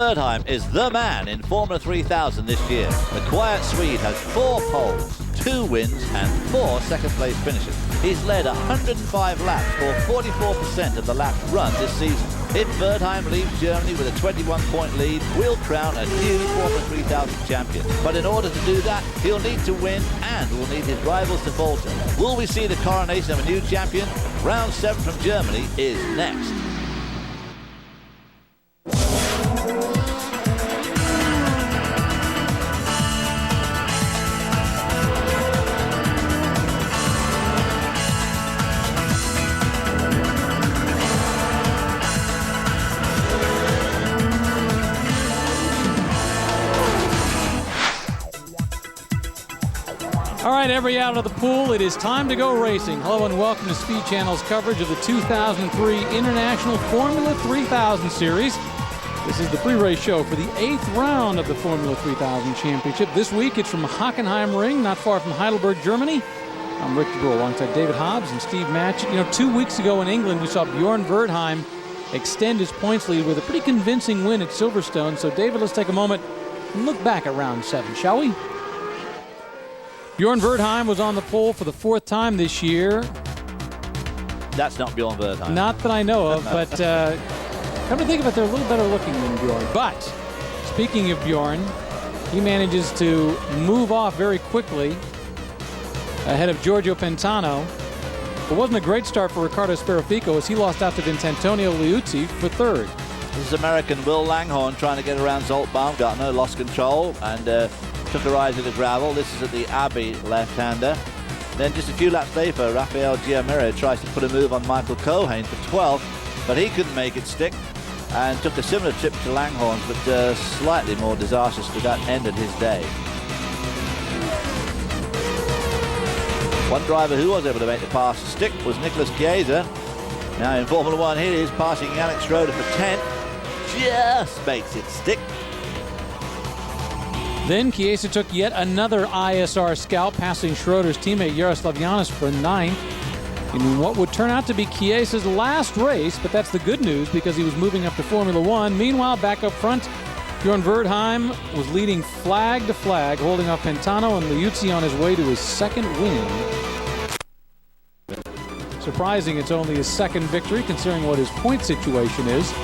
Hockenheim is the man in Formula 3000 this year. The quiet Swede has 4 poles, 2 wins and 4 second-place finishes. He's led 105 laps, or 44% of the laps run this season. If Wertheim leaves Germany with a 21-point lead, we'll crown a new Formula 3000 champion. But in order to do that, he'll need to win and will need his rivals to falter. Will we see the coronation of a new champion? Round 7 from Germany is next. All right, everybody out of the pool, it is time to go racing. Hello and welcome to Speed Channel's coverage of the 2003 International Formula 3000 Series. This is the pre-race show for the 8th round of the Formula 3000 Championship. This week it's from Hockenheim Ring, not far from Heidelberg, Germany. I'm Rick DeBrule alongside David Hobbs and Steve Matchett. You know, 2 weeks ago in England, we saw Bjorn Wertheim extend his points lead with a pretty convincing win at Silverstone. So, David, let's take a moment and look back at round 7, shall we? Bjorn Wertheim was on the pole for the 4th time this year. That's not Bjorn Wertheim. Not that I know of, but come to think of it, they're a little better looking than Bjorn. But speaking of Bjorn, he manages to move off very quickly ahead of Giorgio Pantano. It wasn't a great start for Riccardo Sparrofico as he lost out to Vincentonio Liuzzi for 3rd. This is American Will Langhorne trying to get around Zsolt Baumgartner, lost control and took a rise in the gravel. This is at the Abbey left-hander. Then just a few laps later, Rafael Giamiro tries to put a move on Michael Cohane for 12th, but he couldn't make it stick and took a similar trip to Langhorne's, but slightly more disastrous because that ended his day. One driver who was able to make the pass stick was Nicolas Chiesa. Now in Formula 1, here he is passing Yannick Schroeder for 10th. Just makes it stick. Then Chiesa took yet another ISR scalp, passing Schroeder's teammate Jaroslav Janis for 9th in what would turn out to be Chiesa's last race, but that's the good news because he was moving up to Formula 1. Meanwhile, back up front, Bjorn Wertheim was leading flag to flag, holding off Pantano and Liuzzi on his way to his 2nd win. Surprising it's only his 2nd victory considering what his point situation is.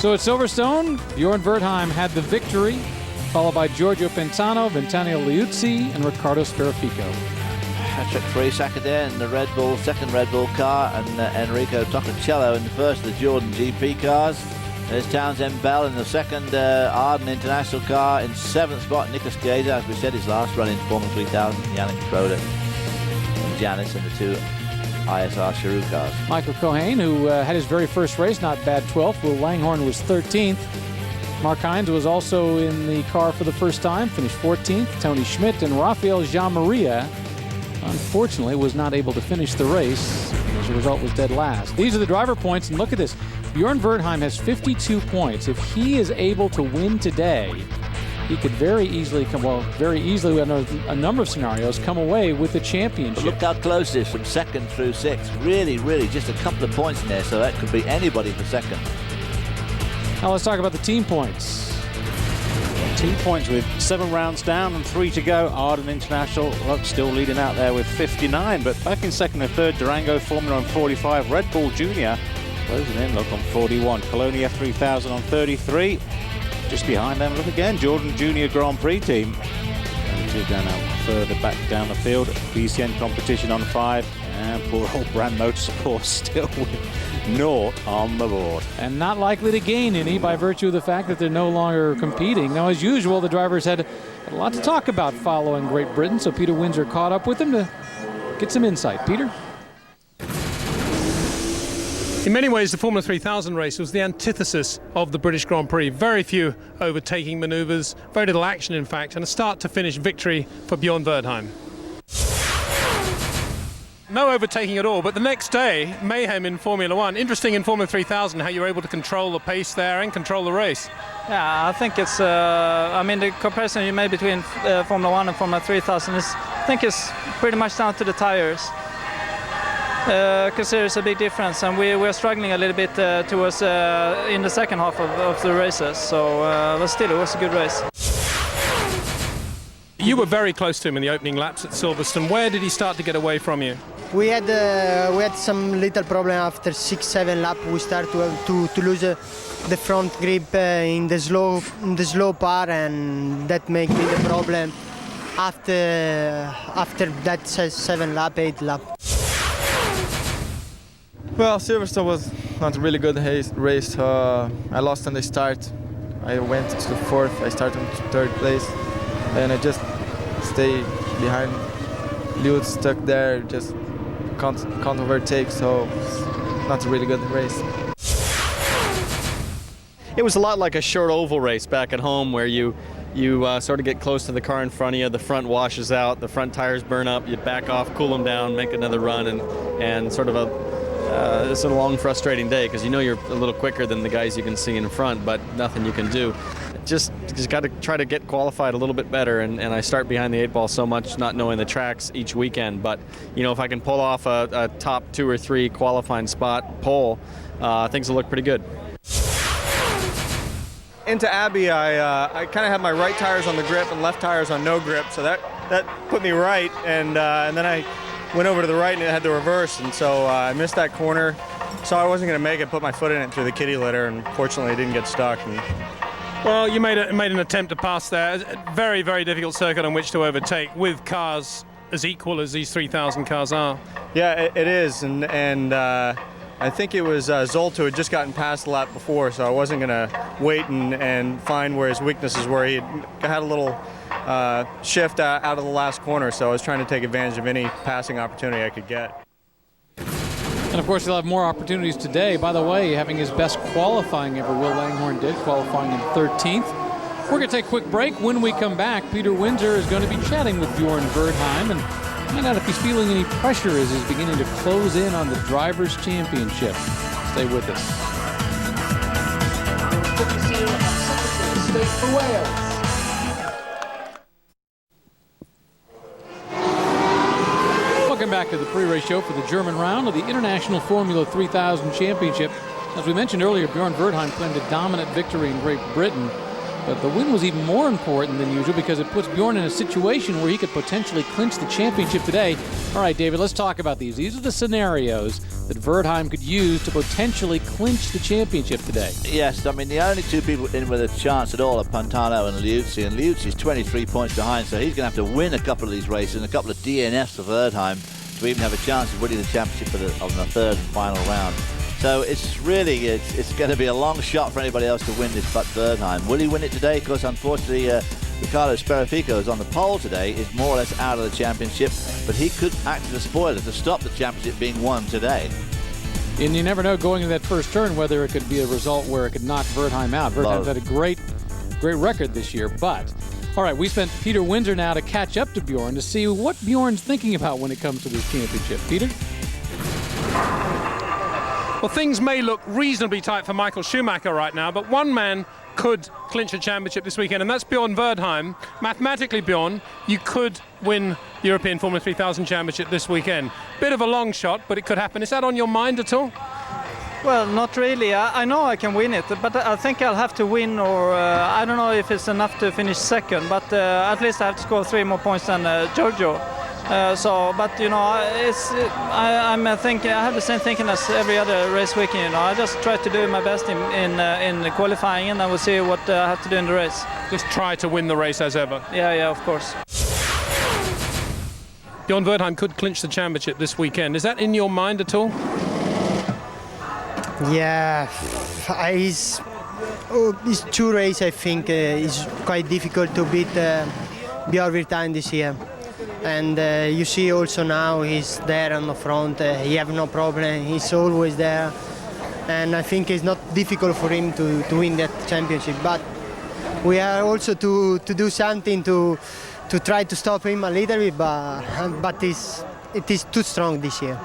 So at Silverstone, Bjorn Wertheim had the victory, followed by Giorgio Pantano, Vincentonio Liuzzi, and Riccardo Sparrofico. Patrick Frisacker there in the Red Bull, 2nd Red Bull car, and Enrico Toccocello in the 1st of the Jordan GP cars. There's Townsend Bell in the 2nd Arden International car. In 7th spot, Nicolas Chiesa, as we said, his last run in Formula 3000, Yannick Schroeder and Janis in the 2 ISR Cheroux cars. Michael Cohane, who had his very first race, not bad, 12th. Will Langhorne was 13th. Mark Hines was also in the car for the first time, finished 14th. Tony Schmidt and Rafael Jean-Maria, unfortunately, was not able to finish the race. As a result, was dead last. These are the driver points, and look at this. Bjorn Wertheim has 52 points. If he is able to win today, he could very easily in a number of scenarios, come away with the championship. But look how close it is from 2nd through 6th. Really, really just a couple of points in there, so that could be anybody for 2nd. Now let's talk about the team points. Team points with 7 rounds down and 3 to go. Arden International, look, still leading out there with 59, but back in 2nd and 3rd, Durango Formula on 45, Red Bull Junior closing in, look, on 41, Colonia 3000 on 33. Just behind them, look again, Jordan Junior Grand Prix team. And 2 down out further back down the field. BCN competition on 5. And poor old Brand Motorsport still with 0 on the board. And not likely to gain any by virtue of the fact that they're no longer competing. Now, as usual, the drivers had a lot to talk about following Great Britain, so Peter Windsor caught up with them to get some insight. Peter? In many ways, the Formula 3000 race was the antithesis of the British Grand Prix. Very few overtaking manoeuvres, very little action, in fact, and a start-to-finish victory for Bjorn Wertheim. No overtaking at all, but the next day, mayhem in Formula 1. Interesting in Formula 3000 how you're able to control the pace there and control the race. Yeah, I think it's, the comparison you made between Formula 1 and Formula 3000 is, I think it's pretty much down to the tires. because there's a big difference, and we're struggling a little bit towards in the second half of the races. So, but still, it was a good race. You were very close to him in the opening laps at Silverstone. Where did he start to get away from you? We had some little problem after 6-7 lap. We start to lose the front grip in the slow part, and that made me the problem after that 7 lap, 8 lap. Well, Silverstone was not a really good race. I lost on the start. I went to 4th. I started in 3rd place, and I just stayed behind. Lewis stuck there, just can't overtake, so not a really good race. It was a lot like a short oval race back at home, where you sort of get close to the car in front of you, the front washes out, the front tires burn up, you back off, cool them down, make another run, and sort of it's a long, frustrating day, because you know you're a little quicker than the guys you can see in front, but nothing you can do. Just got to try to get qualified a little bit better, and I start behind the 8 ball so much, not knowing the tracks each weekend. But you know, if I can pull off a top 2 or 3 qualifying spot pole, things will look pretty good. Into Abbey, I kind of had my right tires on the grip and left tires on no grip, so that put me right, and then I went over to the right and it had the reverse, and so I missed that corner. So I wasn't going to make it, put my foot in it through the kitty litter, and fortunately it didn't get stuck. Well, you made an attempt to pass there. A very, very difficult circuit on which to overtake with cars as equal as these 3,000 cars are. Yeah, it is, and I think it was Zsolt who had just gotten past the lap before, so I wasn't going to wait and find where his weaknesses were. He had a little shift out of the last corner, so I was trying to take advantage of any passing opportunity I could get. And of course, he'll have more opportunities today. By the way, having his best qualifying ever, Will Langhorne did, qualifying in 13th. We're going to take a quick break. When we come back, Peter Windsor is going to be chatting with Bjorn Verdheim and find out if he's feeling any pressure as he's beginning to close in on the Drivers' Championship. Stay with us. For Wales. Welcome back to the pre-race show for the German round of the International Formula 3000 Championship. As we mentioned earlier, Bjorn Verdheim claimed a dominant victory in Great Britain, but the win was even more important than usual because it puts Bjorn in a situation where he could potentially clinch the championship today. All right, David, let's talk about these. These are the scenarios that Verdheim could use to potentially clinch the championship today. Yes, I mean, the only 2 people in with a chance at all are Pantano and Liuzzi, and Liuzzi's 23 points behind, so he's going to have to win a couple of these races and a couple of DNFs for Verdheim to even have a chance of winning the championship on the 3rd and final round. So it's really, it's going to be a long shot for anybody else to win this but Verdheim. Will he win it today? Because unfortunately, Riccardo Sperafico is on the pole today, is more or less out of the championship, but he could act as a spoiler to stop the championship being won today. And you never know going into that first turn whether it could be a result where it could knock Verdheim out. Verdheim's had a great record this year, but all right, we spent Peter Windsor now to catch up to Bjorn to see what Bjorn's thinking about when it comes to this championship. Peter? Well, things may look reasonably tight for Michael Schumacher right now, but one man could clinch a championship this weekend, and that's Bjorn Verdheim. Mathematically, Bjorn, you could win the European Formula 3000 Championship this weekend. Bit of a long shot, but it could happen. Is that on your mind at all? Well, not really. I know I can win it, but I think I'll have to win, or I don't know if it's enough to finish second, but at least I have to score 3 more points than Giorgio. But you know, I'm thinking I have the same thinking as every other race weekend. You know, I just try to do my best in qualifying, and I will see what I have to do in the race. Just try to win the race as ever. Yeah, of course. Bjorn Verdheim could clinch the championship this weekend. Is that in your mind at all? Yeah, his 2 races I think is quite difficult to beat Bjorn Verdheim this year. And you see also now he's there on the front, he have no problem, he's always there. And I think it's not difficult for him to win that championship. But we are also to do something to try to stop him a little bit, but it is too strong this year.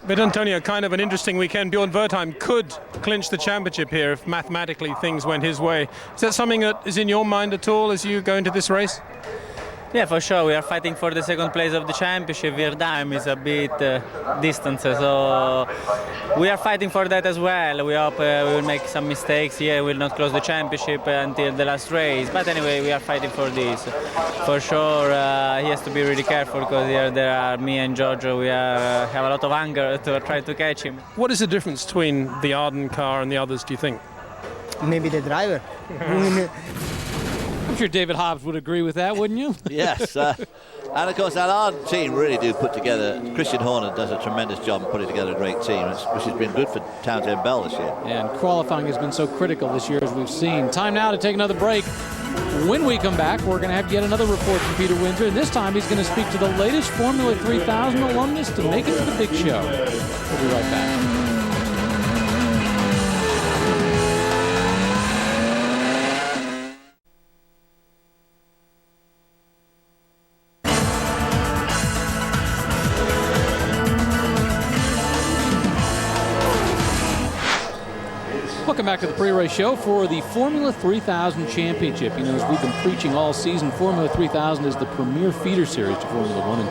But Antonio, kind of an interesting weekend. Bjorn Verdheim could clinch the championship here if mathematically things went his way. Is that something that is in your mind at all as you go into this race? Yeah, for sure. We are fighting for the second place of the championship. Virdheim is a bit distant, so we are fighting for that as well. We hope we will make some mistakes here. We will not close the championship until the last race. But anyway, we are fighting for this. For sure, he has to be really careful because here there are me and Giorgio. We have a lot of anger to try to catch him. What is the difference between the Arden car and the others, do you think? Maybe the driver. I'm sure David Hobbs would agree with that, wouldn't you? Yes, and of course that Arden team really do put together. Christian Horner does a tremendous job putting together a great team, which has been good for Townsend Bell this year. And qualifying has been so critical this year, as we've seen. Time now to take another break. When we come back, we're going to have yet another report from Peter Windsor, and this time he's going to speak to the latest Formula 3000 alumnus to make it to the big show. We'll be right back. Welcome back to the pre-race show for the Formula 3000 Championship. You know, as we've been preaching all season, Formula 3000 is the premier feeder series to Formula One, and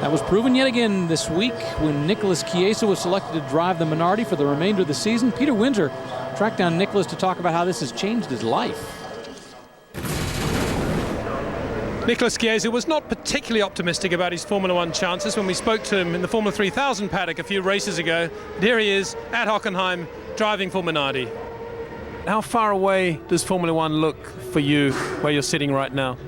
that was proven yet again this week when Nicholas Chiesa was selected to drive the Minardi for the remainder of the season. Peter Windsor tracked down Nicholas to talk about how this has changed his life. Nicholas Chiesa was not particularly optimistic about his Formula One chances when we spoke to him in the Formula 3000 paddock a few races ago. But here he is at Hockenheim driving for Minardi. How far away does Formula One look for you where you're sitting right now?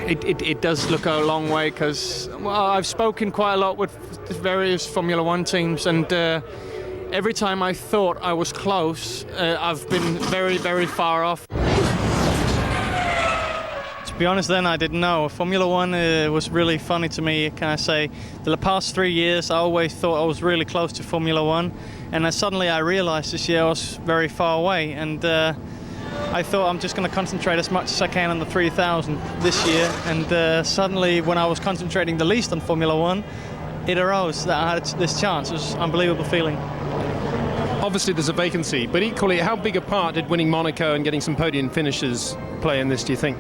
It does look a long way because I've spoken quite a lot with various Formula One teams, and every time I thought I was close, I've been very, very far off. To be honest, then I didn't know. Formula One was really funny to me, can I say. The past 3 years, I always thought I was really close to Formula One, and then suddenly I realized this year I was very far away, and I thought I'm just going to concentrate as much as I can on the 3000 this year, and suddenly when I was concentrating the least on Formula One, it arose that I had this chance. It was an unbelievable feeling. Obviously there's a vacancy, but equally, how big a part did winning Monaco and getting some podium finishes play in this, do you think?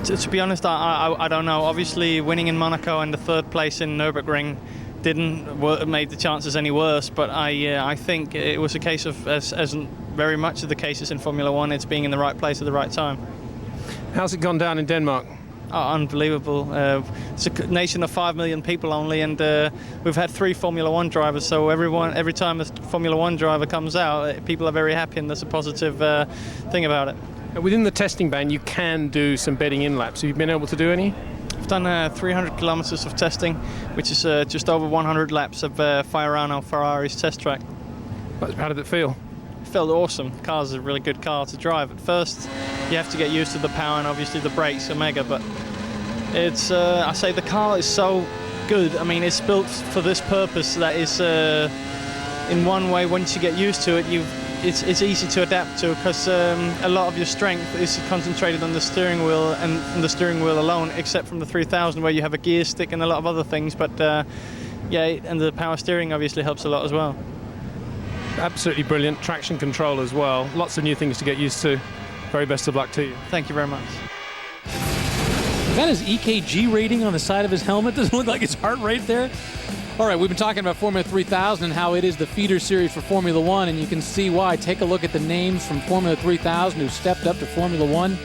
To be honest, I don't know. Obviously, winning in Monaco and the third place in Nürburgring didn't make the chances any worse. But I think it was a case of, as very much of the cases in Formula One, it's being in the right place at the right time. How's it gone down in Denmark? Oh, unbelievable. It's a nation of 5 million people only, and we've had 3 Formula One drivers. So every time a Formula One driver comes out, people are very happy, and that's a positive thing about it. Within the testing ban, you can do some bedding in laps. Have you been able to do any? I've done 300 kilometers of testing, which is just over 100 laps of Fiorano Ferrari's test track. How did it feel? It felt awesome. The car's a really good car to drive. At first, you have to get used to the power and obviously the brakes are mega, but it's, I say the car is so good. I mean, it's built for this purpose that is, in one way, once you get used to it, it's easy to adapt to, because a lot of your strength is concentrated on the steering wheel and from the steering wheel alone, except from the 3000 where you have a gear stick and a lot of other things. But yeah, and the power steering obviously helps a lot as well. Absolutely brilliant. Traction control as well. Lots of new things to get used to. Very best of luck to you. Thank you very much. Is that his EKG rating on the side of his helmet? Doesn't look like his heart rate there. All right, we've been talking about Formula 3000 and how it is the feeder series for Formula One, and you can see why. Take a look at the names from Formula 3000 who stepped up to Formula One.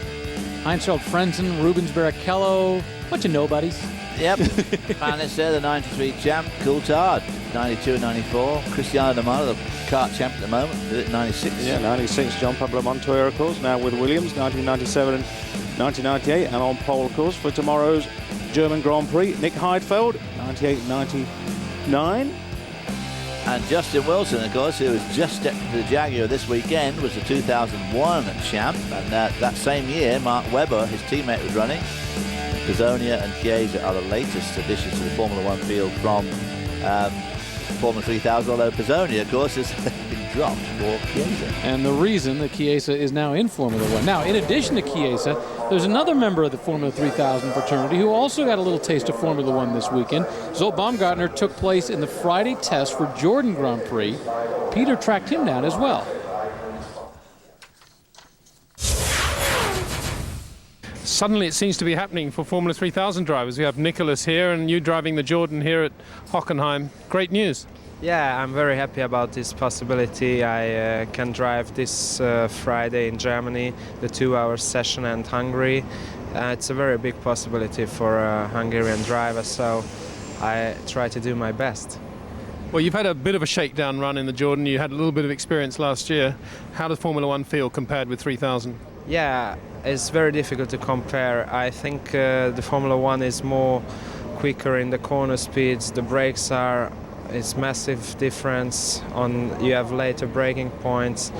Heinz-Harald Frentzen, Rubens Barrichello, bunch of nobodies. Yep, Panis there, the 93 champ, Coulthard, 92 and 94. Cristiano Romano, the kart champ at the moment, did it 96. Yeah, 96, John Pablo Montoya, of course, now with Williams, 1997 and 1998, and on pole, of course, for tomorrow's German Grand Prix, Nick Heidfeld, 98-99. And Justin Wilson, of course, who has just stepped into the Jaguar this weekend, was the 2001 champ. And that same year, Mark Webber, his teammate, was running. Pisonia and Chiesa are the latest additions to the Formula One field from Formula 3000, although Pisonia, of course, has been dropped for Chiesa. And the reason that Chiesa is now in Formula One. Now, in addition to Chiesa, there's another member of the Formula 3000 fraternity who also got a little taste of Formula One this weekend. Zsolt Baumgartner took place in the Friday test for Jordan Grand Prix. Peter tracked him down as well. Suddenly it seems to be happening for Formula 3000 drivers. We have Nicholas here and you driving the Jordan here at Hockenheim. Great news. Yeah, I'm very happy about this possibility. I can drive this Friday in Germany, the 2-hour session, and Hungary. It's a very big possibility for a Hungarian driver, so I try to do my best. Well, you've had a bit of a shakedown run in the Jordan. You had a little bit of experience last year. How does Formula 1 feel compared with 3000? Yeah, it's very difficult to compare. I think the Formula 1 is more quicker in the corner speeds. The brakes are... It's massive difference. You have later braking points.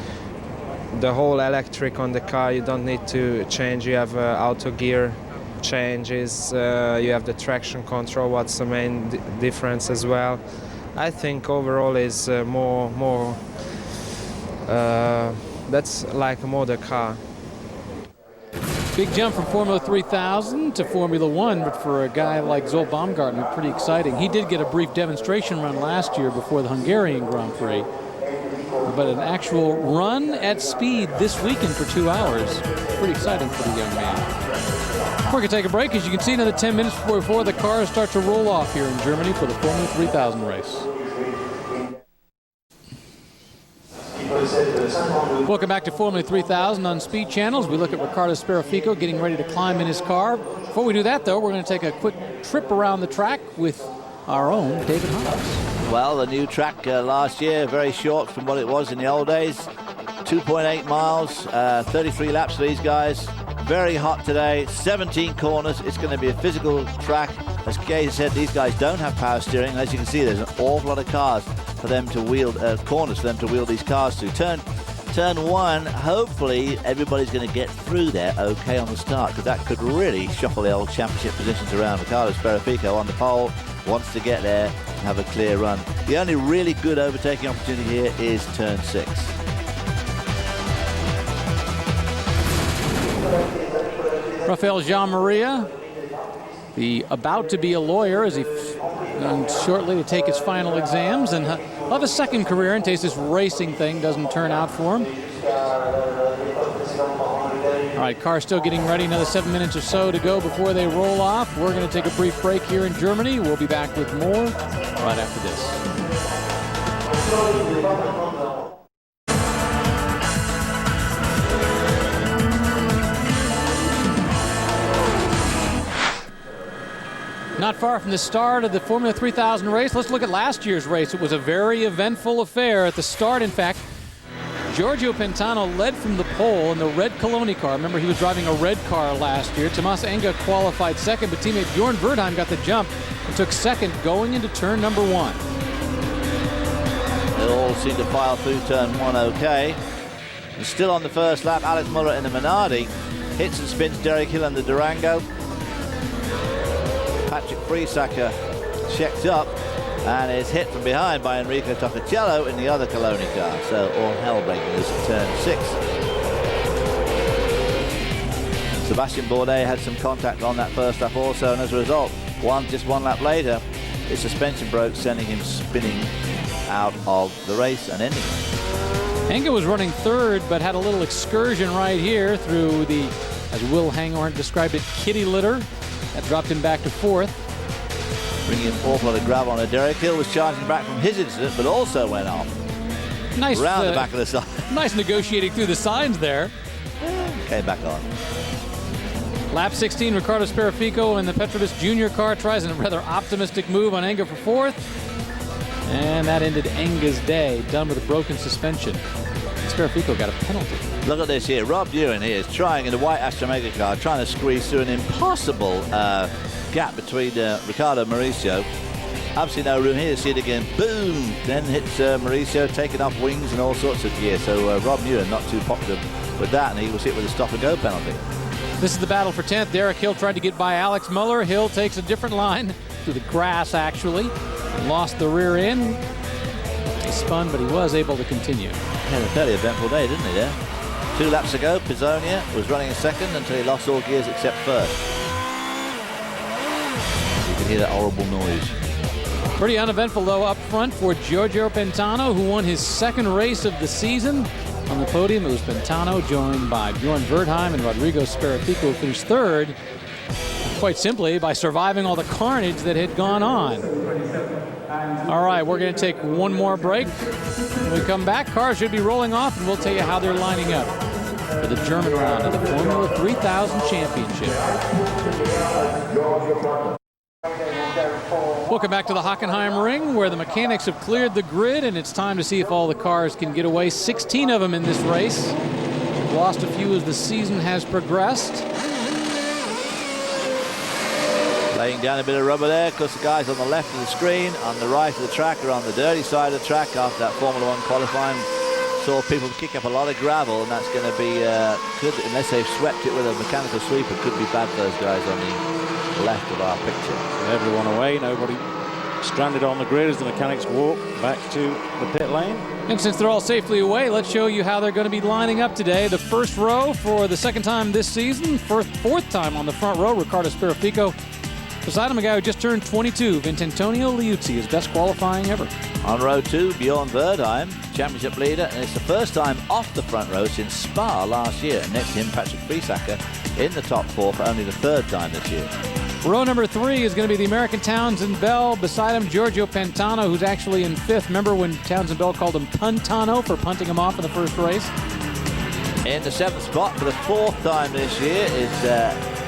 The whole electric on the car, you don't need to change. You have auto gear changes. You have the traction control. What's the main difference as well? I think overall is more. That's like a modern car. Big jump from Formula 3000 to Formula 1, but for a guy like Zsolt Baumgartner, pretty exciting. He did get a brief demonstration run last year before the Hungarian Grand Prix, but an actual run at speed this weekend for 2 hours. Pretty exciting for the young man. We're going to take a break. As you can see, another 10 minutes before the cars start to roll off here in Germany for the Formula 3000 race. Welcome back to Formula 3000 on Speed Channels. We look at Riccardo Sparaffico getting ready to climb in his car. Before we do that, though, we're going to take a quick trip around the track with our own David Haas. Well, the new track last year, very short from what it was in the old days. 2.8 miles, 33 laps for these guys. Very hot today, 17 corners. It's going to be a physical track. As Kay said, these guys don't have power steering. And as you can see, there's an awful lot of cars for them to wield, corners for them to wheel these cars to. Turn one, hopefully everybody's going to get through there okay on the start, because that could really shuffle the old championship positions around. Riccardo Sparaffico on the pole, wants to get there and have a clear run. The only really good overtaking opportunity here is turn 6. Rafael Jean-Maria, the about to be a lawyer, as he going shortly to take his final exams, and he'll have a second career in case this racing thing doesn't turn out for him. All right, car still getting ready. Another 7 minutes or so to go before they roll off. We're going to take a brief break here in Germany. We'll be back with more right after this. Not far from the start of the Formula 3000 race. Let's look at last year's race. It was a very eventful affair at the start. In fact, Giorgio Pantano led from the pole in the red Coloni car. Remember, he was driving a red car last year. Tomas Enga qualified second, but teammate Bjorn Verdheim got the jump and took second going into turn number 1. They all seem to file through turn 1 okay. And still on the first lap, Alex Muller in the Minardi hits and spins Derek Hill in the Durango. Patrick Friesacker checked up and is hit from behind by Enrico Toccacello in the other Coloni car. So all hell breaking loose at turn 6. Sebastian Bourdais had some contact on that first lap also, and as a result, just one lap later, his suspension broke, sending him spinning out of the race and ending it. Enga was running third, but had a little excursion right here through the, as Will Hangorn described it, kitty litter. That dropped him back to 4th. Bringing an awful lot of gravel on it. Derek Hill was charging back from his incident, but also went off. Nice. Around the back of the side. Nice negotiating through the signs there. Came back on. Lap 16, Riccardo Sparaffico in the Petronas Junior car tries a rather optimistic move on Enga for 4th. And that ended Enga's day, done with a broken suspension. Sparaffico got a penalty. Look at this here. Rob Ewan here is trying in the white Aston Omega car, trying to squeeze through an impossible gap between Riccardo and Mauricio. Absolutely no room here to see it again. Boom! Then hits Mauricio, taking off wings and all sorts of gear. So Rob Ewan not too popular with that, and he was hit with a stop-and-go penalty. This is the battle for 10th. Derek Hill tried to get by Alex Muller. Hill takes a different line through the grass, actually. Lost the rear end. He spun, but he was able to continue. He had a fairly eventful day, didn't he, there? 2 laps ago, Pizzonia was running in second until he lost all gears except first. You can hear that horrible noise. Pretty uneventful, though, up front for Giorgio Pantano, who won his second race of the season. On the podium, it was Pantano, joined by Bjorn Verdheim and Rodrigo Speratico, who finished third, quite simply by surviving all the carnage that had gone on. All right, we're going to take one more break. When we come back, cars should be rolling off, and we'll tell you how they're lining up for the German round of the Formula 3000 Championship. Welcome back to the Hockenheim ring, where the mechanics have cleared the grid, and it's time to see if all the cars can get away. 16 of them in this race. We've lost a few as the season has progressed. Laying down a bit of rubber there, because the guys on the left of the screen, on the right of the track, are on the dirty side of the track after that Formula 1 qualifying. Saw people kick up a lot of gravel, and that's going to be good, unless they've swept it with a mechanical sweeper. Could be bad for those guys on the left of our picture. Everyone away, nobody stranded on the grid as the mechanics walk back to the pit lane. And since they're all safely away, let's show you how they're going to be lining up today. The first row for the second time this season, fourth time on the front row, Riccardo Speratico. Beside him, a guy who just turned 22, Vincentonio Liuzzi, his best qualifying ever. On row 2, Bjorn Verdheim, championship leader, and it's the first time off the front row since Spa last year. And next to him, Patrick Friesacker in the top 4 for only the third time this year. Row number 3 is going to be the American Townsend Bell. Beside him, Giorgio Pantano, who's actually in 5th. Remember when Townsend Bell called him Puntano for punting him off in the first race? In the 7th spot for the 4th time this year is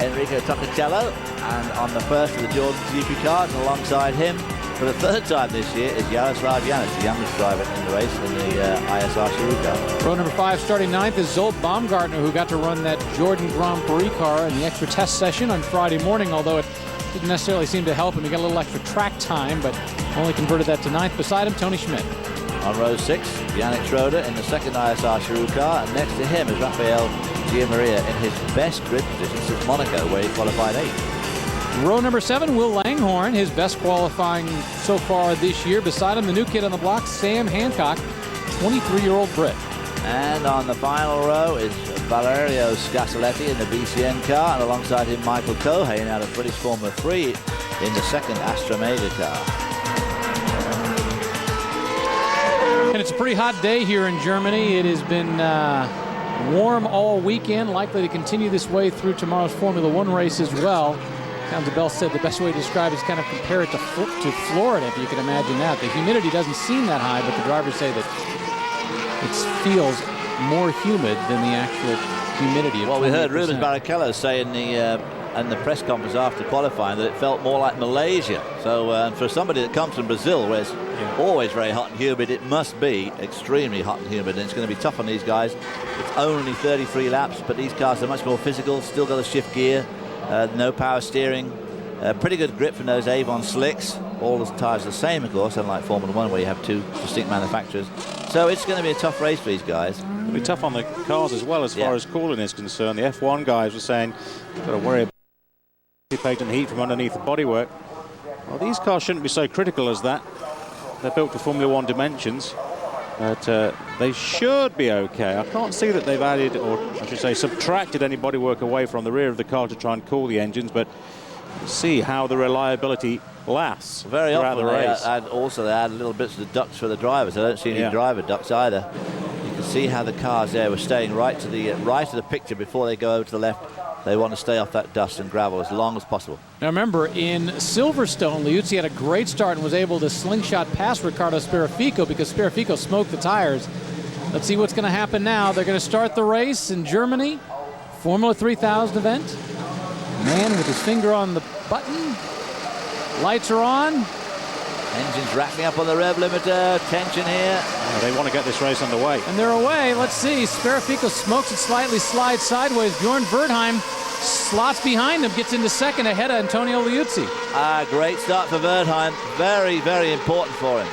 Enrico Toccacello, and on the first of the Jordan GP cars, and alongside him for the 3rd time this year is Jaroslav Janec, the youngest driver in the race in the ISR Chery car. Row number 5 starting 9th is Zsolt Baumgartner, who got to run that Jordan Grand Prix car in the extra test session on Friday morning, although it didn't necessarily seem to help him. He got a little extra track time, but only converted that to 9th. Beside him, Tony Schmidt. On row 6, Yannick Schroeder in the 2nd ISR Chery car, and next to him is Rafael Giammaria in his best grid position since Monaco, where he qualified 8th. Row number 7, Will Langhorne, his best qualifying so far this year. Beside him, the new kid on the block, Sam Hancock, 23-year-old Brit. And on the final row is Valerio Scassoletti in the BCN car, and alongside him, Michael Cohane out of British Formula 3 in the 2nd Astra Mega car. And it's a pretty hot day here in Germany. It has been warm all weekend, likely to continue this way through tomorrow's Formula 1 race as well. Townsend Bell said the best way to describe it is kind of compare it to Florida, if you can imagine that. The humidity doesn't seem that high, but the drivers say that it feels more humid than the actual humidity. Well, we heard Rubens Barrichello say in the press conference after qualifying that it felt more like Malaysia. So, and for somebody that comes from Brazil, where it's always very hot and humid, it must be extremely hot and humid, and it's going to be tough on these guys. It's only 33 laps, but these cars are much more physical, still got to shift gear. No power steering, pretty good grip from those Avon slicks. All the tyres are the same, of course, unlike Formula 1 where you have 2 distinct manufacturers. So it's going to be a tough race for these guys. It'll be tough on the cars as well as far as cooling is concerned. The F1 guys were saying, got to worry about dissipating heat from underneath the bodywork. Well, these cars shouldn't be so critical as that. They're built to Formula 1 dimensions. But they should be okay. I can't see that they've added, or I should say subtracted, any bodywork away from the rear of the car to try and cool the engines, but see how the reliability lasts very throughout often the race. They add little bits of the ducts for the drivers. I don't see any driver ducts either. You can see how the cars there were staying right to the picture before they go over to the left. They want to stay off that dust and gravel as long as possible. Now remember, in Silverstone, Liuzzi had a great start and was able to slingshot past Riccardo Speratico because Speratico smoked the tires. Let's see what's going to happen now. They're going to start the race in Germany. Formula 3000 event. Man with his finger on the button. Lights are on. Engines rattling up on the rev limiter. Tension here. They want to get this race underway. And they're away. Let's see. Speratico smokes it slightly, slides sideways. Bjorn Verdheim slots behind him, gets into 2nd ahead of Antonio Liuzzi. Great start for Verdheim. Very, very important for him.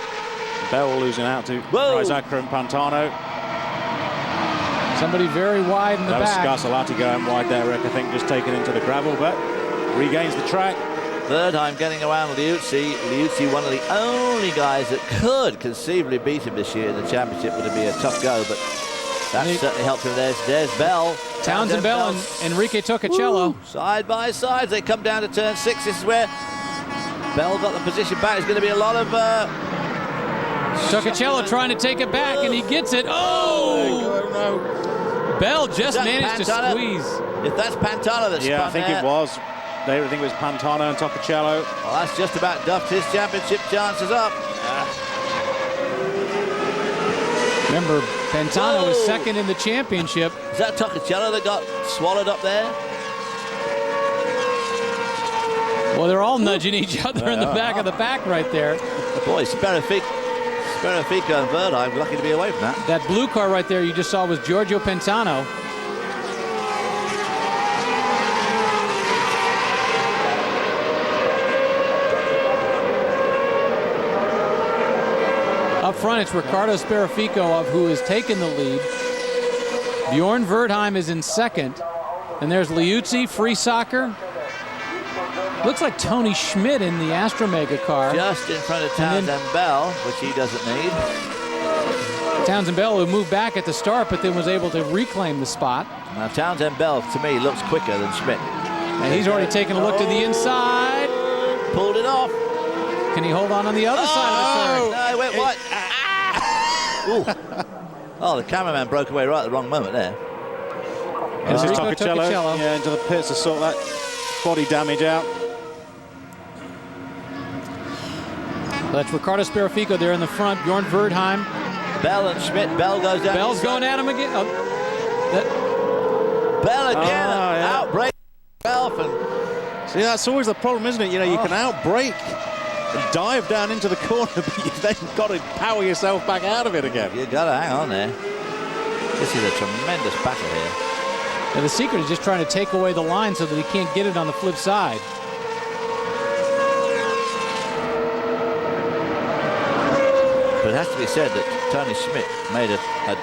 Bell losing out to Friesacker and Pantano. Somebody very wide in the back. That was Scassoletti going wide there, Rick, I think, just taken into the gravel, but regains the track. Verdheim getting around Liuzzi. Liuzzi, one of the only guys that could conceivably beat him this year in the championship. Would be a tough go, but that certainly helped him. There's Bell. Townsend Bell and Enrique Toccacello. Side by side, they come down to turn 6. This is where Bell got the position back. There's going to be a lot of... Toccacello trying to take it back, and he gets it. Oh! Bell just managed to squeeze. If that's Pantano that's I think it was. I think it was Pantano and Toccacello. Well, that's just about duffed his championship chances up. Remember, Pantano was second in the championship. Is that Toccacello that got swallowed up there? Well, they're all nudging each other in the back of the pack right there. Boy, Sperrifico and Verdheim lucky to be away from that. That blue car right there you just saw was Giorgio Pantano. Up front, it's Ricardo Sperrifico who has taken the lead. Bjorn Verdheim is in second. And there's Liuzzi, Friesacher. Looks like Tony Schmidt in the Astromega car. Just in front of Townsend Bell, which he doesn't need. Townsend Bell, who moved back at the start, but then was able to reclaim the spot. Now Townsend Bell, to me, looks quicker than Schmidt. And he's already taken a look to the inside. Pulled it off. Can he hold on the other side of the turn? No, he went wide. Oh, the cameraman broke away right at the wrong moment there. This is Toccacello. Yeah, into the pits to sort that body damage out. That's Ricardo Sperrifico there in the front. Bjorn Verdheim. Bell and Schmidt. Bell goes down. Bell's going at him again. Bell again. Outbreak. See, that's always the problem, isn't it? You know, you can outbrake and dive down into the corner, but you've then got to power yourself back out of it again. You've got to hang on there. This is a tremendous battle here. And the secret is just trying to take away the line so that he can't get it on the flip side. But it has to be said that Tony Schmidt made a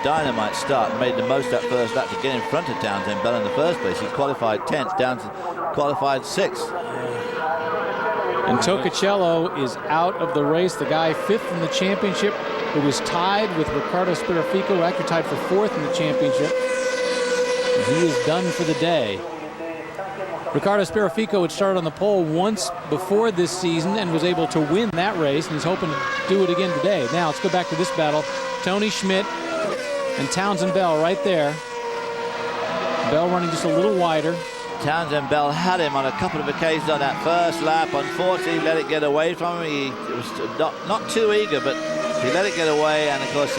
dynamite start and made the most that first lap to get in front of Townsend Bell in the first place. He qualified 10th, down to qualified 6th. And Toccacello is out of the race. The guy 5th in the championship, who was tied with Ricardo Sperrifico, who actually tied for 4th in the championship. He is done for the day. Ricardo Sperrifico had started on the pole once before this season and was able to win that race, and he's hoping to do it again today. Now let's go back to this battle. Tony Schmidt and Townsend Bell right there. Bell running just a little wider. Townsend Bell had him on a couple of occasions on that first lap. Unfortunately, he let it get away from him. He was not too eager, but he let it get away. And of course,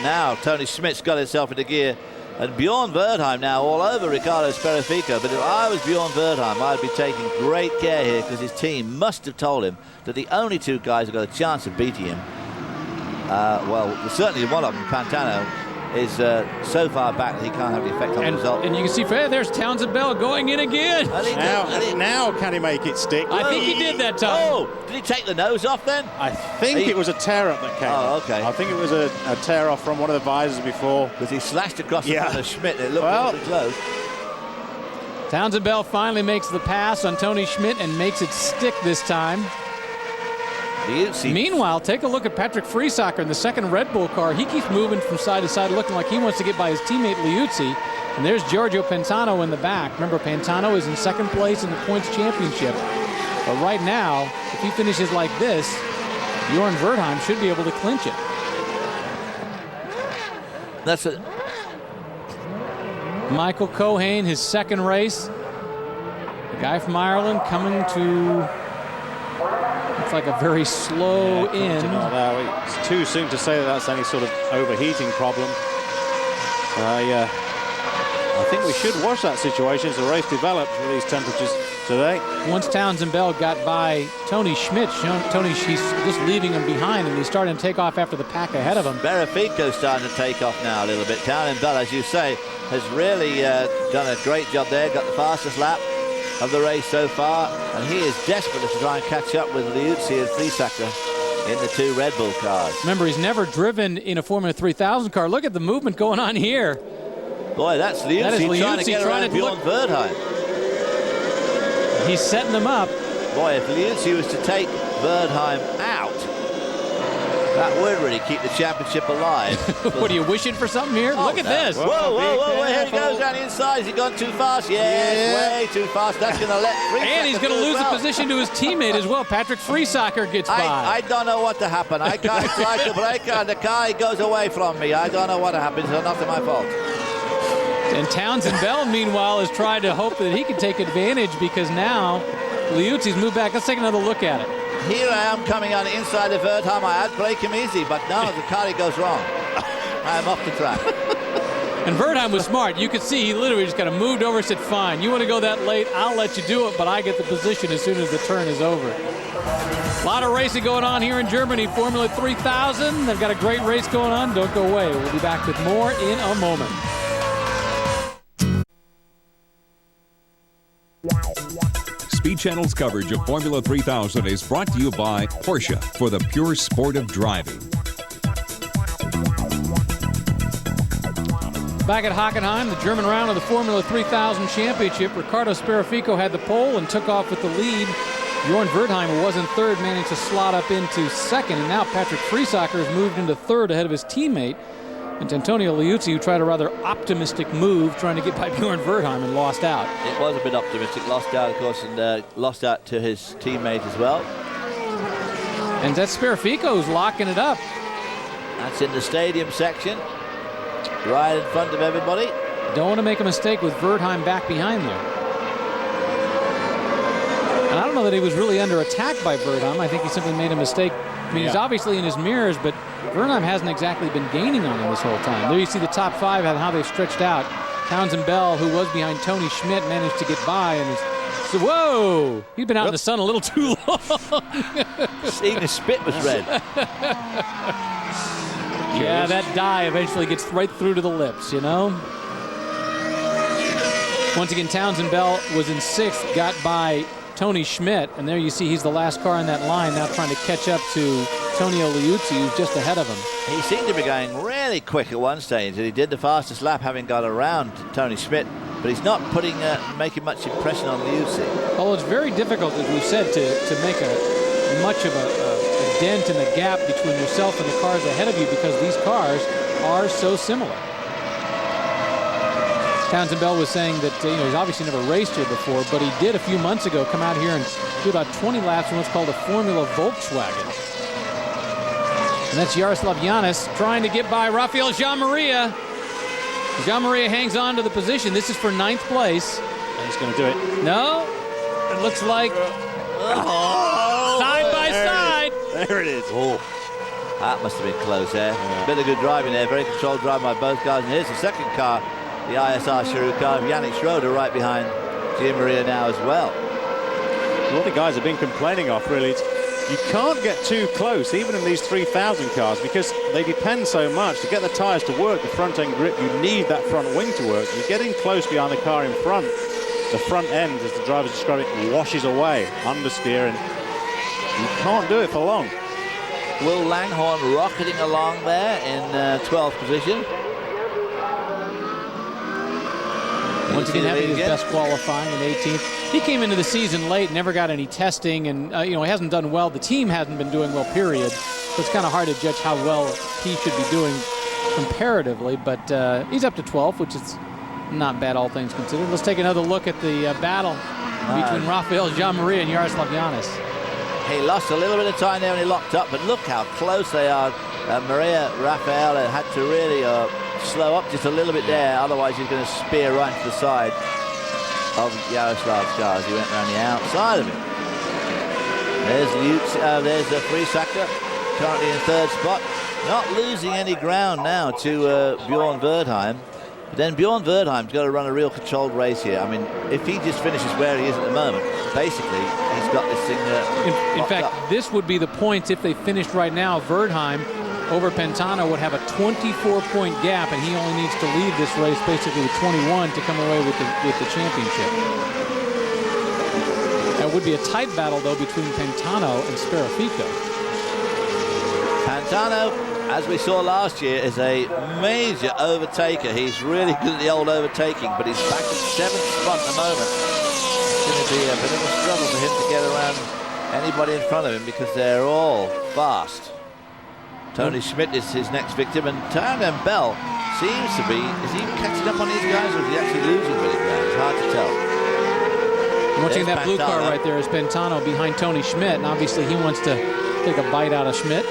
now Tony Schmidt's got himself into gear. And Bjorn Verdheim now all over Ricardo Sperrifico. But if I was Bjorn Verdheim, I'd be taking great care here, because his team must have told him that the only two guys who got a chance of beating him, well, certainly one of them, Pantano, is so far back that he can't have the effect on the result. And you can see there's Townsend Bell going in again. Now can he make it stick? I think he did that time. Oh, did he take the nose off then? I think it was a tear up that came. Oh, okay. I think it was a tear off from one of the visors before. Because he slashed across the front of Schmidt. It looked pretty close. Townsend Bell finally makes the pass on Tony Schmidt and makes it stick this time. Meanwhile, take a look at Patrick Friesacher in the second Red Bull car. He keeps moving from side to side, looking like he wants to get by his teammate Liuzzi. And there's Giorgio Pantano in the back. Remember, Pantano is in second place in the points championship. But right now, if he finishes like this, Bjorn Verdheim should be able to clinch it. That's it. Michael Cohane, his second race. The guy from Ireland coming to... It's like a very slow end. It's too soon to say that that's any sort of overheating problem. I think we should watch that situation as the race develops with these temperatures today. Once Townsend Bell got by Tony Schmidt, he's just leaving him behind, and he's starting to take off after the pack ahead of him. Sperrifico's starting to take off now a little bit. Townsend Bell, as you say, has really done a great job there. Got the fastest lap of the race so far, and he is desperate to try and catch up with Liuzzi and Friesacher in the two Red Bull cars. Remember, he's never driven in a Formula 3000 car. Look at the movement going on here. Boy, that's Liuzzi trying to get around Bjorn Verdheim. He's setting them up. Boy, if Liuzzi was to take Verdheim out, That would really keep the championship alive. What, are you wishing for something here? Look at this. Whoa, whoa, whoa, here he goes down the inside. Has he gone too fast? Yes, way too fast. That's going to let And he's going to lose the position to his teammate as well. Patrick Friesacher gets by. I don't know what to happen. I can't try to brake and the car goes away from me. I don't know what happens. It's not my fault. And Townsend Bell, meanwhile, is trying to hope that he can take advantage because now Liuzzi's moved back. Let's take another look at it. Here I am coming on the inside of Wertheim. I had brake him easy, but now the car goes wrong. I'm off the track. And Wertheim was smart. You could see he literally just kind of moved over and said, fine, you want to go that late, I'll let you do it, but I get the position as soon as the turn is over. A lot of racing going on here in Germany. Formula 3000. They've got a great race going on. Don't go away. We'll be back with more in a moment. Speed Channel's coverage of Formula 3000 is brought to you by Porsche for the pure sport of driving. Back at Hockenheim, the German round of the Formula 3000 Championship, Ricardo Sperafico had the pole and took off with the lead. Bjorn Wertheim, who was in third, managed to slot up into second, and now Patrick Friesacher has moved into third ahead of his teammate. And Antonio Liuzzi, who tried a rather optimistic move trying to get by Bjorn Wertheim and lost out. It was a bit optimistic. Lost out, of course, and lost out to his teammate as well. And that's Sperafico's locking it up. That's in the stadium section, right in front of everybody. Don't want to make a mistake with Wertheim back behind there. And I don't know that he was really under attack by Wertheim. I think he simply made a mistake. I mean, he's obviously in his mirrors, but Wertheim hasn't exactly been gaining on him this whole time. There you see the top five and how they've stretched out. Townsend Bell, who was behind Tony Schmidt, managed to get by. And so, whoa! He's been out in the sun a little too long. Even his spit was red. Yeah, that dye eventually gets right through to the lips, you know? Once again, Townsend Bell was in sixth, got by Tony Schmidt, and there you see he's the last car in that line, now trying to catch up to Antonio Liuzzi, who's just ahead of him. He seemed to be going really quick at one stage, and he did the fastest lap, having got around Tony Schmidt, but he's not making much impression on Liuzzi. Although it's very difficult, as we said, to make much of a dent in the gap between yourself and the cars ahead of you because these cars are so similar. Townsend Bell was saying that he's obviously never raced here before, but he did a few months ago come out here and do about 20 laps in what's called a Formula Volkswagen. And that's Jaroslav Yanis trying to get by Rafael Jean-Maria. Jean-Maria hangs on to the position. This is for 9th place. He's going to do it. No, it looks like side by side. There it is. Oh, that must have been close there. Yeah. Bit of good driving there. Very controlled driving by both cars. And here's the second car. The ISR Cheroux car of Yannick Schroeder right behind Jean-Maria now as well. What the guys have been complaining of, really, you can't get too close, even in these 3000 cars, because they depend so much. To get the tyres to work, the front-end grip, you need that front wing to work. You're getting close behind the car in front. The front end, as the drivers describe it, washes away, understeer, and you can't do it for long. Will Langhorne rocketing along there in 12th position. Once again, having his best qualifying in 18th. He came into the season late, never got any testing, and he hasn't done well. The team hasn't been doing well, period. So it's kind of hard to judge how well he should be doing comparatively, but he's up to 12th, which is not bad, all things considered. Let's take another look at the battle between Rafael Jean-Maria and Jaroslav Yanis. He lost a little bit of time there when he locked up, but look how close they are. Maria Rafael had to really slow up just a little bit there, otherwise he's going to spear right to the side of Jaroslav's car as he went around the outside of it. There's there's Friesacher, currently in third spot, not losing any ground now to Bjorn Wertheim. But then Bjorn Wertheim's got to run a real controlled race here. I mean, if he just finishes where he is at the moment, basically he's got this thing in fact, this would be the points if they finished right now. Wertheim over Pantano would have a 24-point gap, and he only needs to lead this race basically with 21 to come away with the championship. That would be a tight battle, though, between Pantano and Sperafico. Pantano, as we saw last year, is a major overtaker. He's really good at the old overtaking, but he's back in 7th spot at the moment. It's going to be a bit of a struggle for him to get around anybody in front of him because they're all fast. Tony Schmidt is his next victim, and Town and Bell seems to be, is he catching up on these guys, or is he actually losing really ground? It's hard to tell. Watching There's that blue car Pantano. right there is Pantano behind Tony Schmidt, and obviously he wants to take a bite out of Schmidt.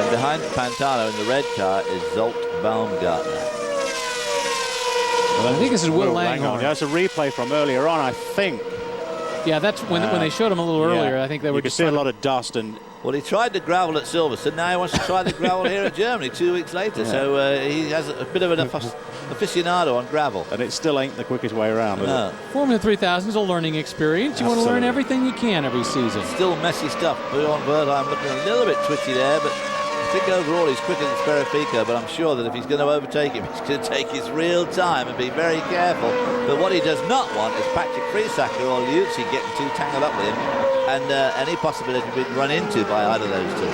And behind Pantano in the red car is Zsolt Baumgartner. I think this is Will Langhorne. Yeah, it's a replay from earlier on, I think. Yeah, that's when they showed him a little earlier. I think they were you just could see a lot of dust and. Well, he tried the gravel at Silverstone. Now he wants to try the gravel here at Germany 2 weeks later. So he has a bit of an aficionado on gravel. And it still ain't the quickest way around, is it? Formula 3000 is a learning experience. You want to learn everything you can every season. Still messy stuff. Bjorn Verdheim looking a little bit twitchy there, but I think overall he's quicker than Sperrifico, but I'm sure that if he's going to overtake him, he's going to take his real time and be very careful. But what he does not want is Patrick Friesacker or Liuzzi getting too tangled up with him, and any possibility of being run into by either of those two.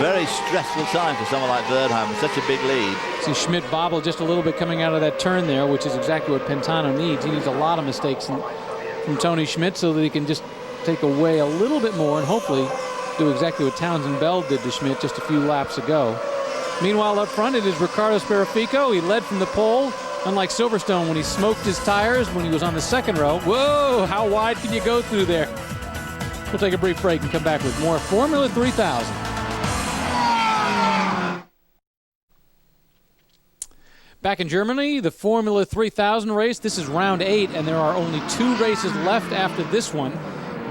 Very stressful time for someone like Verdheim with such a big lead. See Schmidt bobble just a little bit coming out of that turn there, which is exactly what Pantano needs. He needs a lot of mistakes from Tony Schmidt so that he can just take away a little bit more and hopefully do exactly what Townsend Bell did to Schmidt just a few laps ago. Meanwhile, up front, it is Ricardo Sperrifico. He led from the pole, unlike Silverstone when he smoked his tires when he was on the second row. Whoa, how wide can you go through there? We'll take a brief break and come back with more Formula 3000. Back in Germany, the Formula 3000 race. This is round 8, and there are only 2 races left after this one.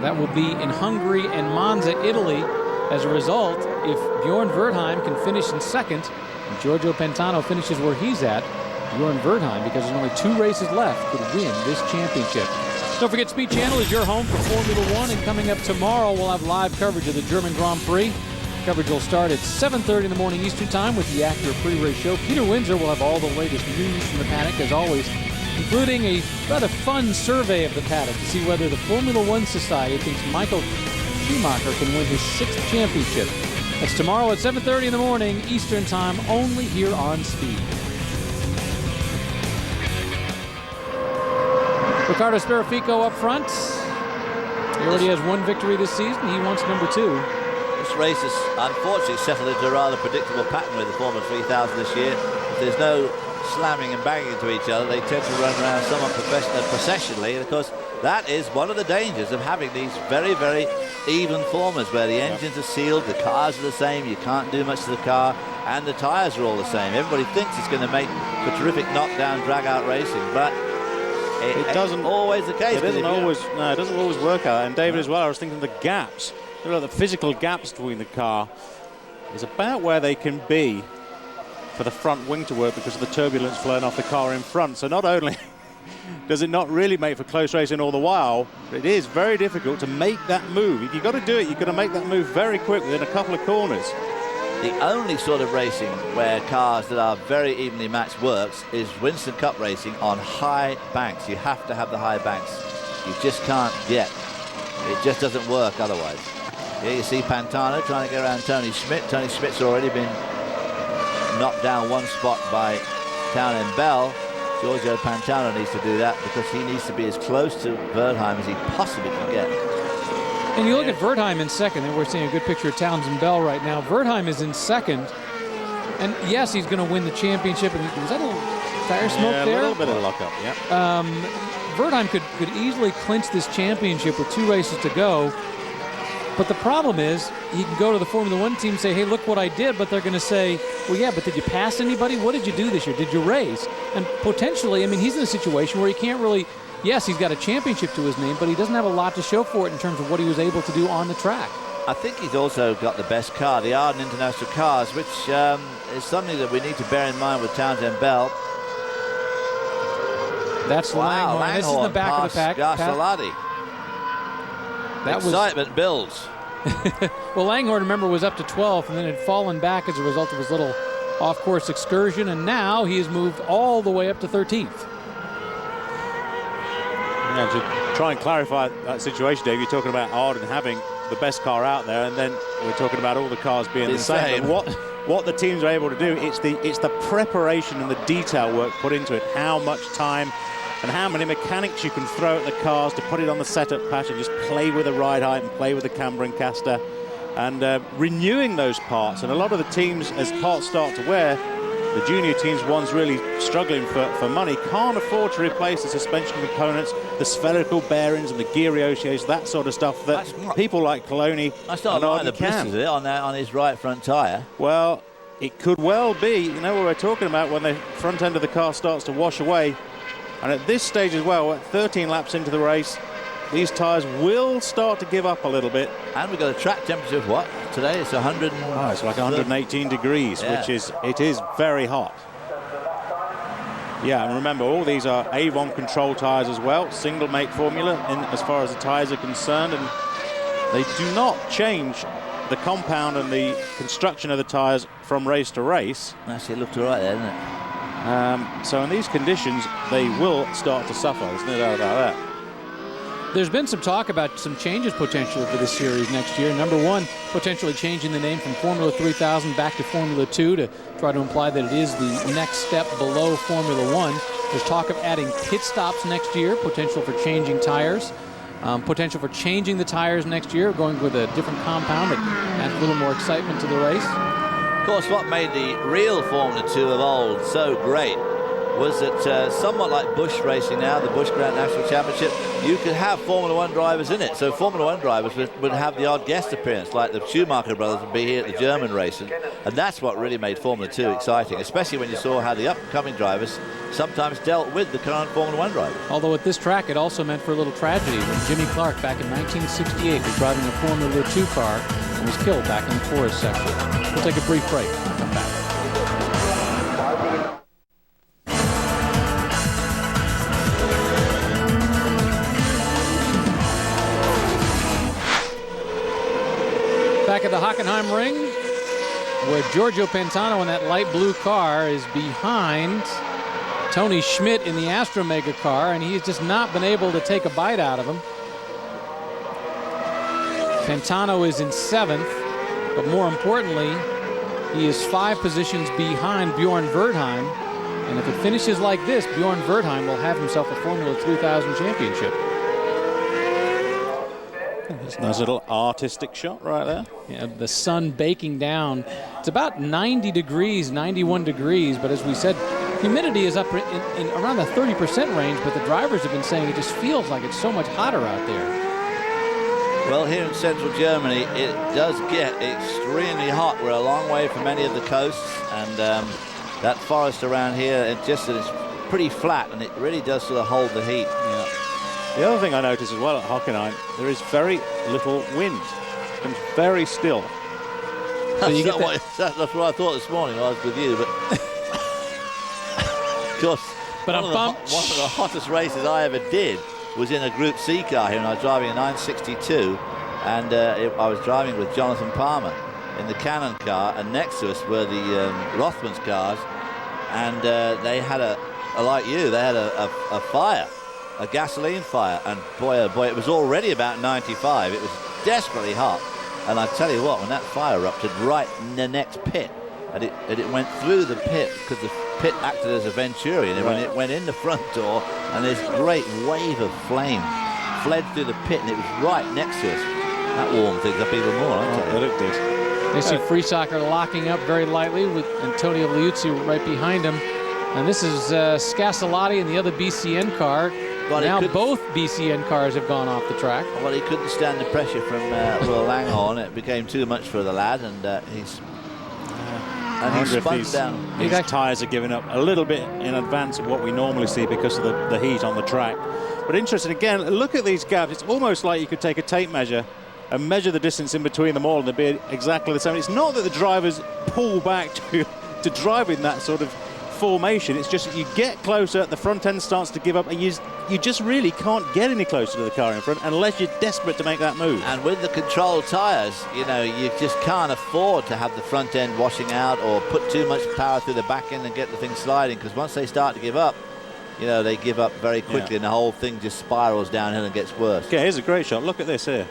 That will be in Hungary and Monza, Italy. As a result, if Bjorn Verdheim can finish in second, and Giorgio Pantano finishes where he's at, Bjorn Verdheim, because there's only 2 races left, could win this championship. Don't forget, Speed Channel is your home for Formula 1, and coming up tomorrow, we'll have live coverage of the German Grand Prix. Coverage will start at 7:30 in the morning Eastern Time with the Acura pre-race show. Peter Windsor will have all the latest news from the paddock, as always, including a rather fun survey of the paddock to see whether the Formula 1 Society thinks Michael Schumacher can win his 6th championship. That's tomorrow at 7:30 in the morning Eastern Time, only here on Speed. Ricardo Sperrifico up front. He already has 1 victory this season. He wants number 2. This race has unfortunately settled into a rather predictable pattern with the Formula 3000 this year. If there's no slamming and banging into each other, they tend to run around somewhat processionally, and of course that is one of the dangers of having these very, very even formulas where the engines are sealed, the cars are the same, you can't do much to the car, and the tires are all the same. Everybody thinks it's going to make for terrific knockdown, drag-out racing, but it doesn't always the case. It doesn't always work out. And David, as well, I was thinking the gaps, the physical gaps between the car is about where they can be for the front wing to work because of the turbulence flowing off the car in front. So not only does it not really make for close racing all the while, but it is very difficult to make that move. If you've got to do it, you've got to make that move very quick within a couple of corners. The only sort of racing where cars that are very evenly matched works is Winston Cup racing on high banks. You have to have the high banks. You just can't get. It just doesn't work otherwise. Here you see Pantano trying to get around Tony Schmidt. Tony Schmidt's already been knocked down 1 spot by Town and Bell. Giorgio Pantano needs to do that because he needs to be as close to Verdheim as he possibly can get. And you look at Verdheim in second, and we're seeing a good picture of Townsend Bell right now. Verdheim is in second, and yes, he's going to win the championship. And was that a little tire smoke there? A little bit of lock-up, yeah. Verdheim could easily clinch this championship with 2 races to go. But the problem is, he can go to the Formula 1 team and say, hey, look what I did, but they're going to say, well, yeah, but did you pass anybody? What did you do this year? Did you race? And potentially, I mean, he's in a situation where he can't really, yes, he's got a championship to his name, but he doesn't have a lot to show for it in terms of what he was able to do on the track. I think he's also got the best car, the Arden International cars, which is something that we need to bear in mind with Townsend Bell. That's Langhorne. This is in the back of the pack. Garcelati. Excitement builds. Well, Langhorne, remember, was up to 12th and then had fallen back as a result of his little off-course excursion, and now he has moved all the way up to 13th. Yeah, to try and clarify that situation, Dave, you're talking about Arden having the best car out there, and then we're talking about all the cars being the same. But what the teams are able to do, it's the preparation and the detail work put into it. How much time and how many mechanics you can throw at the cars to put it on the setup patch and just play with the ride height and play with the camber and caster, and renewing those parts. And a lot of the teams, as parts start to wear, the junior teams, ones really struggling for money, can't afford to replace the suspension components, the spherical bearings and the gear ratios, that sort of stuff that people like Coloni That's not like the blisters, is it, on his right front tyre? Well, it could well be. You know what we're talking about when the front end of the car starts to wash away. And at this stage as well, at 13 laps into the race, these tyres will start to give up a little bit. And we've got a track temperature of what? Today it's 100. It's like 118 degrees, yeah. which is very hot. Yeah, and remember, all these are Avon control tyres as well, single make formula as far as the tyres are concerned, and they do not change the compound and the construction of the tyres from race to race. Actually, it looked all right there, didn't it? So in these conditions, they will start to suffer. There's no doubt about that. There's been some talk about some changes potentially for this series next year. Number one, potentially changing the name from Formula 3000 back to Formula 2 to try to imply that it is the next step below Formula 1. There's talk of adding pit stops next year, potential for changing tires, potential for changing the tires next year, going with a different compound that adds a little more excitement to the race. Of course, what made the real Formula 2 of old so great was that somewhat like Busch racing now, the Busch Grand National Championship, you could have Formula 1 drivers in it. So Formula 1 drivers would have the odd guest appearance, like the Schumacher brothers would be here at the German racing. And that's what really made Formula 2 exciting, especially when you saw how the upcoming drivers sometimes dealt with the current Formula 1 drivers. Although at this track, it also meant for a little tragedy when Jimmy Clark back in 1968 was driving a Formula 2 car and was killed back in the forest section. We'll take a brief break and come back. Back at the Hockenheim ring, where Giorgio Pantano in that light blue car is behind Tony Schmidt in the Astromega car, and he's just not been able to take a bite out of him. Pantano is in 7th, but more importantly, he is 5 positions behind Bjorn Wertheim, and if it finishes like this, Bjorn Wertheim will have himself a Formula 3000 championship. There's a nice little artistic shot right there. Yeah, the sun baking down. It's about 90 degrees, 91 degrees, but as we said, humidity is up in around the 30% range, but the drivers have been saying it just feels like it's so much hotter out there. Well, here in central Germany, it does get extremely hot. We're a long way from many of the coasts, and that forest around here, it's pretty flat, and it really does sort of hold the heat. Yeah. The other thing I noticed as well at Hockenheim, there is very little wind. It becomes very still. So you get that's what I thought this morning. I was with you, but of course, one of the hottest races I ever did was in a Group C car here, and I was driving a 962, and I was driving with Jonathan Palmer in the Cannon car, and next to us were the Rothmans cars, and they had like you, they had a fire. A gasoline fire, and boy oh boy, it was already about 95. It was desperately hot, and I tell you what, when that fire erupted right in the next pit, and it went through the pit, because the pit acted as a Venturion, and when it went in the front door, and this great wave of flame fled through the pit, and it was right next to us. That warmed things up even more, I'll tell you. It did. They see Free Soccer locking up very lightly with Antonio Liuzzi right behind him, and this is Scasolati in the other BCN car. But now both BCN cars have gone off the track. Well, he couldn't stand the pressure from Will Langhorne. It became too much for the lad, and he spun down. These tyres are giving up a little bit in advance of what we normally see because of the heat on the track. But interesting, again, look at these gaps. It's almost like you could take a tape measure and measure the distance in between them all, and they'd be exactly the same. It's not that the drivers pull back to drive in that sort of formation. It's just that you get closer, the front end starts to give up, and you just really can't get any closer to the car in front unless you're desperate to make that move. And with the controlled tyres, you know, you just can't afford to have the front end washing out or put too much power through the back end and get the thing sliding, because once they start to give up, you know, they give up very quickly, and the whole thing just spirals downhill and gets worse. Okay, here's a great shot. Look at this here.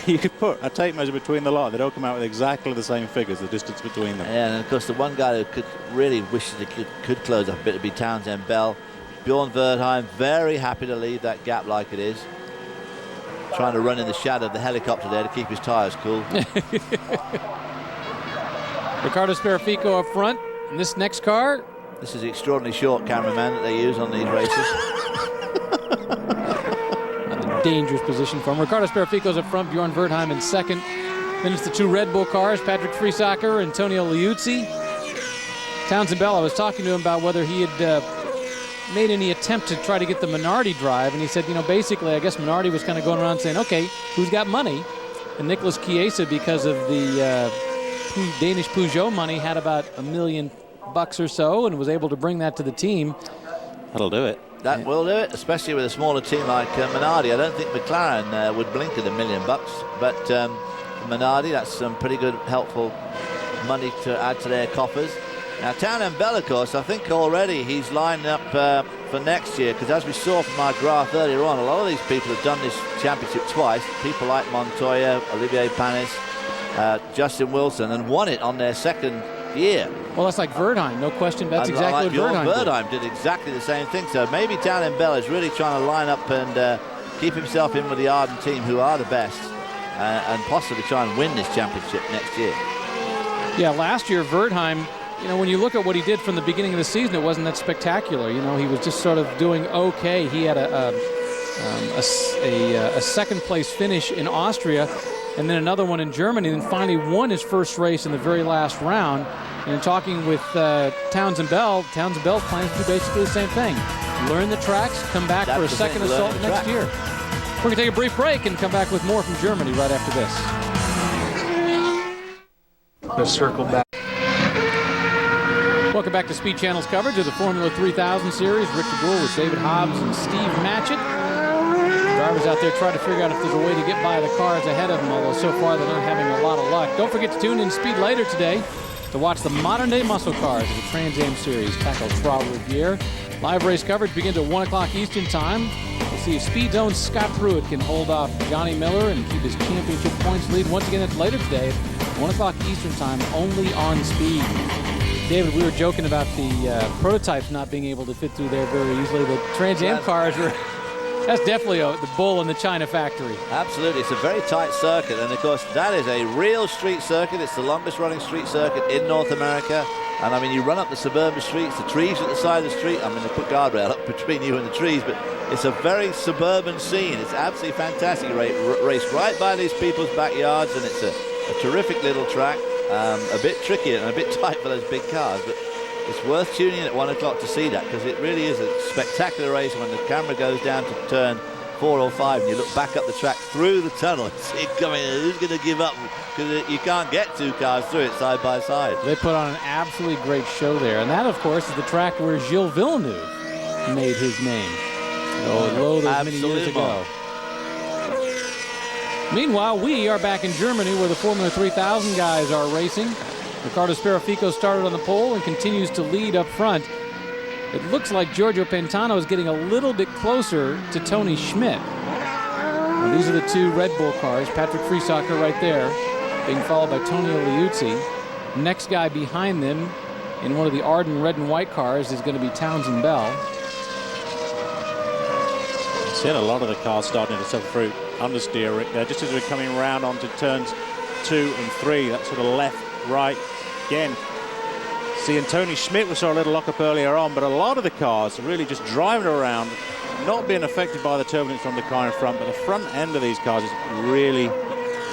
You could put a tape measure between the lot. They don't come out with exactly the same figures, the distance between them. Yeah, and of course the one guy who could really wish that he could close up a bit would be Townsend Bell. Bjorn Verdheim very happy to leave that gap like it is. Trying to run in the shadow of the helicopter there to keep his tyres cool. Ricardo Sperafico up front. And this next car. This is the extraordinarily short cameraman that they use on these races. A dangerous position for him. Ricardo Sperafico's up front. Bjorn Verdheim in second. Then it's the two Red Bull cars, Patrick Friesacher and Antonio Liuzzi. Townsend Bell, I was talking to him about whether he had made any attempt to try to get the Minardi drive, and he said, you know, basically, I guess Minardi was kind of going around saying, okay, who's got money? And Nicholas Chiesa, because of the Danish Peugeot money, had about $1 million or so, and was able to bring that to the team. That'll do it. That will do it, especially with a smaller team like Minardi. I don't think McLaren would blink at $1 million, but Minardi, that's some pretty good, helpful money to add to their coffers. Now, Townsend Bell, of course, I think already he's lined up for next year, because as we saw from our graph earlier on, a lot of these people have done this championship twice. People like Montoya, Olivier Panis, Justin Wilson, and won it on their second year. Well, that's like Verdheim, no question. That's exactly what Verdheim did exactly the same thing. So maybe Townsend Bell is really trying to line up and keep himself in with the Arden team, who are the best, and possibly try and win this championship next year. Yeah, last year, Verdheim, you know, when you look at what he did from the beginning of the season, it wasn't that spectacular. You know, he was just sort of doing okay. He had a second place finish in Austria, and then another one in Germany, and finally won his first race in the very last round. And in talking with Townsend Bell's plans to do basically the same thing. Learn the tracks, come back for a second assault next year. We're going to take a brief break and come back with more from Germany right after this. Let's circle back. Welcome back to Speed Channel's coverage of the Formula 3000 series. Rick DeBoer with David Hobbs and Steve Matchett. Drivers out there trying to figure out if there's a way to get by the cars ahead of them, although so far they're not having a lot of luck. Don't forget to tune in Speed later today to watch the modern-day muscle cars of the Trans Am Series tackle Trois Rivières. Live race coverage begins at 1 o'clock Eastern Time. We'll see if Speed's own Scott Pruitt can hold off Johnny Miller and keep his championship points lead. Once again, that's later today at 1 o'clock Eastern Time, only on Speed. David, we were joking about the prototypes not being able to fit through there very easily. The Trans Am cars are... That's definitely the bull in the China factory. Absolutely. It's a very tight circuit, and of course that is a real street circuit. It's the longest running street circuit in North America, and I mean, you run up the suburban streets, the trees at the side of the street. I mean, they put guardrail up between you and the trees, but it's a very suburban scene. It's absolutely fantastic. Race right by these people's backyards, and it's a terrific little track. A bit tricky and a bit tight for those big cars, but it's worth tuning in at 1 o'clock to see that, because it really is a spectacular race when the camera goes down to turn 4 or 5 and you look back up the track through the tunnel and see it coming. Who's going to give up? Because you can't get two cars through it side by side. They put on an absolutely great show there, and that, of course, is the track where Gilles Villeneuve made his name. Those many years ago. Meanwhile, we are back in Germany where the Formula 3000 guys are racing. Ricardo Sperafico started on the pole and continues to lead up front. It looks like Giorgio Pantano is getting a little bit closer to Tony Schmidt. Now, these are the two Red Bull cars. Patrick Friesacher right there, being followed by Tonio Liuzzi. Next guy behind them in one of the Arden red and white cars is going to be Townsend Bell. Seen a lot of the cars starting to suffer through understeer, Rick, there, just as we're coming around onto turns 2 and 3, that sort of left, right, again. Seeing Tony Schmidt, we saw a little lock-up earlier on, but a lot of the cars are really just driving around, not being affected by the turbulence from the car in front, but the front end of these cars is really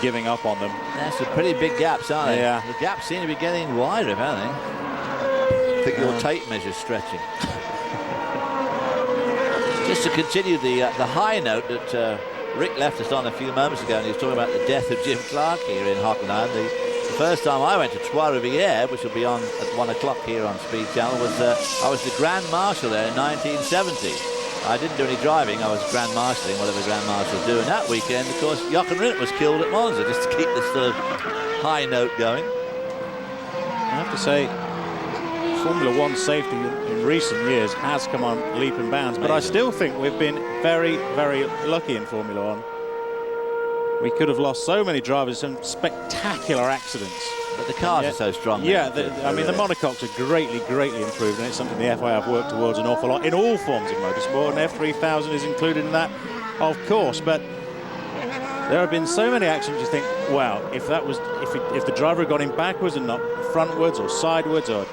giving up on them. That's some pretty big gaps, aren't they? Yeah. The gaps seem to be getting wider, haven't they? I think your tape measure's stretching. Just to continue the high note that Rick left us on a few moments ago, and he was talking about the death of Jim Clark here in Hockenheim. The first time I went to Trois Rivières, which will be on at 1 o'clock here on Speed Channel, was I was the Grand Marshal there in 1970. I didn't do any driving, I was Grand Marshalling, whatever Grand Marshals do. And that weekend, of course, Jochen Rindt was killed at Monza, just to keep this sort of high note going. I have to say, Formula One safety in recent years has come on leap and bounds, but I still think we've been very, very lucky in Formula One. We could have lost so many drivers, some spectacular accidents. But the cars are so strong. Yeah, I mean, the monocoques are greatly improved, and it's something the FIA have worked towards an awful lot in all forms of motorsport, and F3000 is included in that, of course. But there have been so many accidents you think, wow, if the driver had gone in backwards and not frontwards or sidewards, or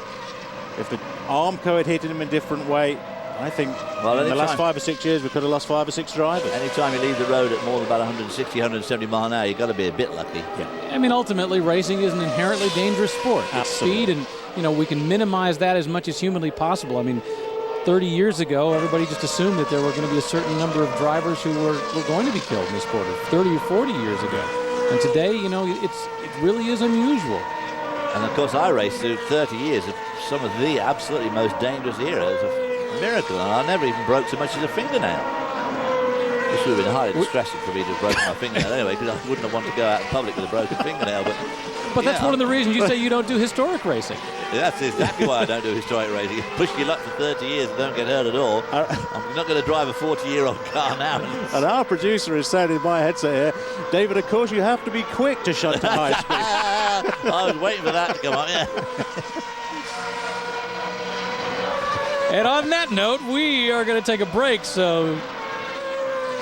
if the Armco had hit him in a different way, I think in the last 5 or 6 years we could have lost 5 or 6 drivers. Anytime you leave the road at more than about 160, 170 mile an hour, you've got to be a bit lucky. Yeah. I mean, ultimately, racing is an inherently dangerous sport. It's speed, and we can minimize that as much as humanly possible. I mean, 30 years ago, everybody just assumed that there were going to be a certain number of drivers who were going to be killed in this sport, 30 or 40 years ago. And today, it really is unusual. And of course, I raced through 30 years of some of the absolutely most dangerous eras of miracle, and I never even broke so much as a fingernail. This would have been highly distressing for me to have broken my fingernail anyway, because I wouldn't have wanted to go out in public with a broken fingernail. But that's one of the reasons you say you don't do historic racing. Yeah, that's exactly why I don't do historic racing. You push your luck for 30 years and don't get hurt at all. I'm not going to drive a 40-year-old car now. And our producer is saying in my headset here, David, of course you have to be quick to shunt to high speed. I was waiting for that to come up, yeah. And on that note, we are going to take a break, so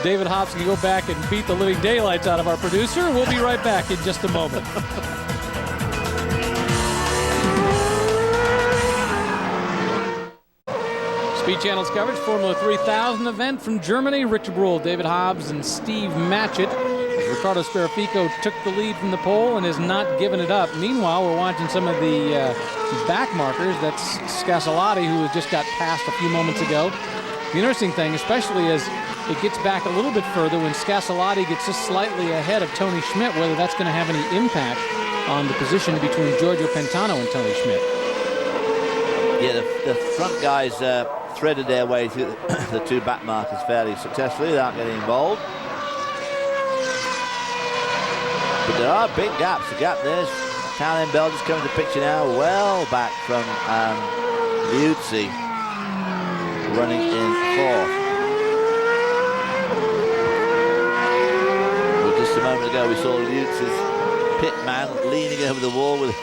David Hobbs can go back and beat the living daylights out of our producer. We'll be right back in just a moment. Speed Channel's coverage, Formula 3000 event from Germany. Richter Brühl, David Hobbs, and Steve Matchett. Ricardo Sperfico took the lead from the pole and has not given it up. Meanwhile, we're watching some of the back markers. That's Scassolotti, who just got passed a few moments ago. The interesting thing, especially as it gets back a little bit further, when Scassolotti gets just slightly ahead of Tony Schmidt, whether that's going to have any impact on the position between Giorgio Pantano and Tony Schmidt. Yeah, the front guys threaded their way through the two back markers fairly successfully without getting involved. But there are big gaps. The gap there's Talon Bell just coming to the picture now, well back from Liuzzi, running in fourth. Well, just a moment ago we saw Liuzzi's pit man leaning over the wall with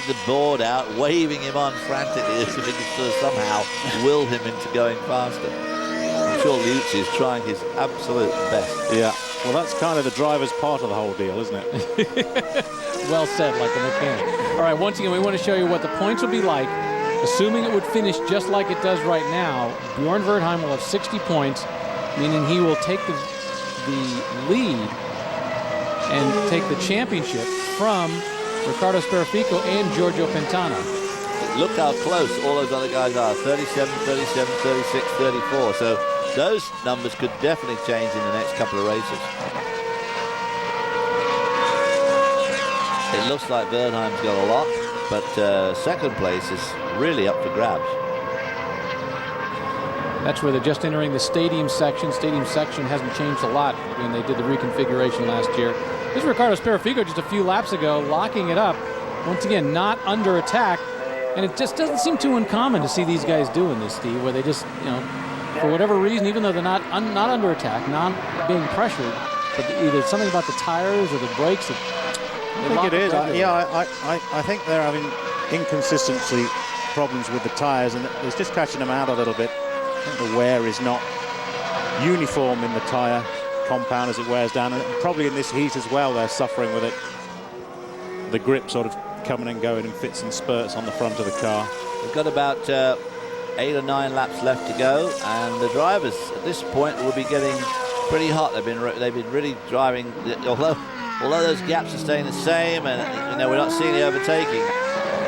the board out, waving him on frantically as if he could sort of somehow will him into going faster. I'm sure Liuzzi is trying his absolute best. Yeah. Well, that's kind of the driver's part of the whole deal, isn't it? Well said, like a mechanic. All right, once again, we want to show you what the points will be like. Assuming it would finish just like it does right now, Bjorn Wertheim will have 60 points, meaning he will take the lead and take the championship from Ricardo Sperfico and Giorgio Pantano. Look how close all those other guys are, 37, 37, 36, 34. So those numbers could definitely change in the next couple of races. It looks like Wertheim's got a lot, but second place is really up for grabs. That's where they're just entering the stadium section. Stadium section hasn't changed a lot when they did the reconfiguration last year. This is Ricardo Sperfico just a few laps ago, locking it up. Once again, not under attack. And it just doesn't seem too uncommon to see these guys doing this, Steve, where they just, for whatever reason, even though they're not under attack, not being pressured, but either something about the tires or the brakes. I think it is. I think they're having inconsistency problems with the tires, and it's just catching them out a little bit. I think the wear is not uniform in the tire compound as it wears down, and probably in this heat as well they're suffering with it. The grip sort of coming and going in fits and spurts on the front of the car. We've got about 8 or 9 laps left to go, and the drivers at this point will be getting pretty hot. They've been really driving, although those gaps are staying the same, and we're not seeing the overtaking.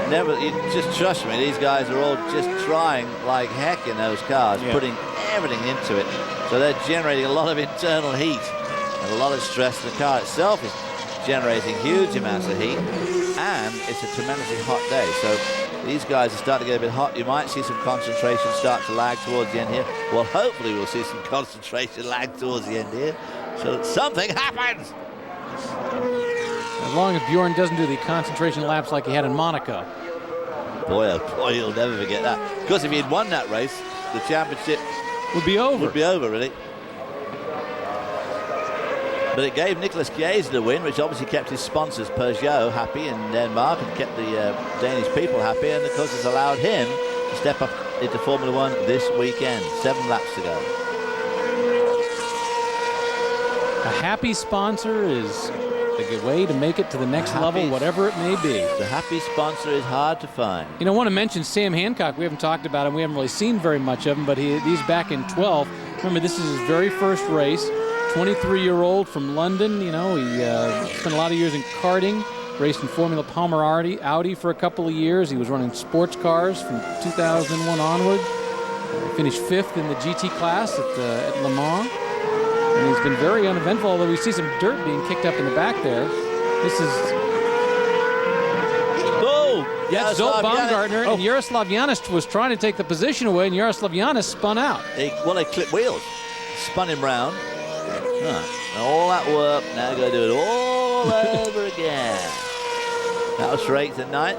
You just trust me, these guys are all just trying like heck in those cars, putting everything into it. So they're generating a lot of internal heat and a lot of stress. The car itself is generating huge amounts of heat, and it's a tremendously hot day. So these guys are starting to get a bit hot. You might see some concentration start to lag towards the end here. Well, hopefully we'll see some concentration lag towards the end here, so that something happens. As long as Bjorn doesn't do the concentration laps like he had in Monaco. Boy, oh boy, you'll never forget that. Because if he'd won that race, the championship would be over. Really. But it gave Nicholas Chiesa the win, which obviously kept his sponsors Peugeot happy in Denmark and kept the Danish people happy, and of course it's allowed him to step up into Formula One this weekend. 7 laps to go. A happy sponsor is a good way to make it to the next level, whatever it may be. The happy sponsor is hard to find. You know, I want to mention Sam Hancock. We haven't talked about him. We haven't really seen very much of him, but he's back in 12. Remember, this is his very first race. 23-year-old from London. You know, he spent a lot of years in karting, raced in Formula Palmer Audi for a couple of years. He was running sports cars from 2001 onward. Finished 5th in the GT class at Le Mans. And he's been very uneventful, although we see some dirt being kicked up in the back there. This is... Oh! Yeah, Zsolt Baumgartner, and Jaroslav Janis was trying to take the position away, and Jaroslav Janis spun out. They clipped wheels. Spun him round. And all that work, now got to do it all over again. That was for 8th and 9th.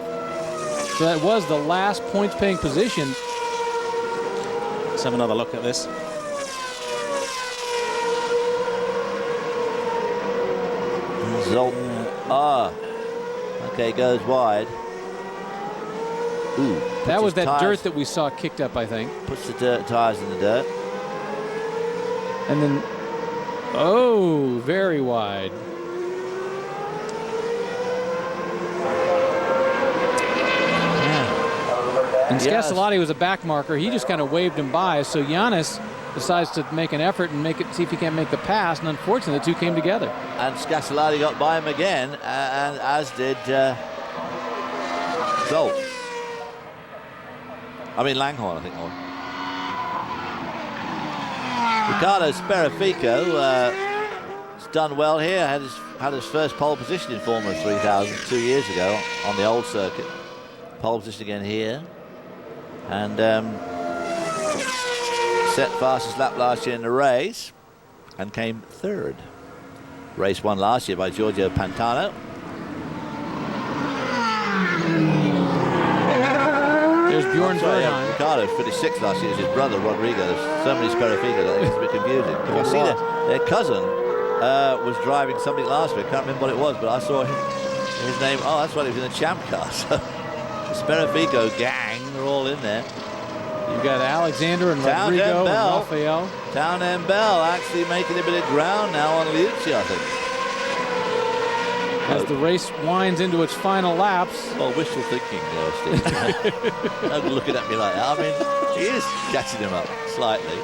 So that was the last points-paying position. Let's have another look at this. Zsolt. Okay, goes wide. Ooh. That was that dirt that we saw kicked up, I think. Puts the tires in the dirt. And then, oh, very wide. Yeah. And Scassolotti was a back marker. He just kind of waved him by. So Janis decides to make an effort and see if he can't make the pass. And unfortunately, the two came together. And Scassolotti got by him again, and as did Zsolt. I mean Langhorne, I think more. Riccardo Sperafico has done well here. Had his first pole position in Formula 3000 2 years ago on the old circuit. Pole position again here, and set fastest lap last year in the race, and came 3rd. Race won last year by Giorgio Pantano. There's Bjorn Verdheim. Riccardo finished 6th last year. His brother Rodrigo. There's so many Sperafico that it's a bit confusing. I see that their cousin was driving something last week. I can't remember what it was, but I saw his name. Oh, that's right. He was in the Champ car. So the Sperafico gang are all in there. You've got Alexander and Rodrigo and Raphael. Town and Bell actually making a bit of ground now on Liuzzi, I think. As the race winds into its final laps. Well, wishful thinking, Steve. Don't be looking at me like that. I mean, he is catching him up slightly.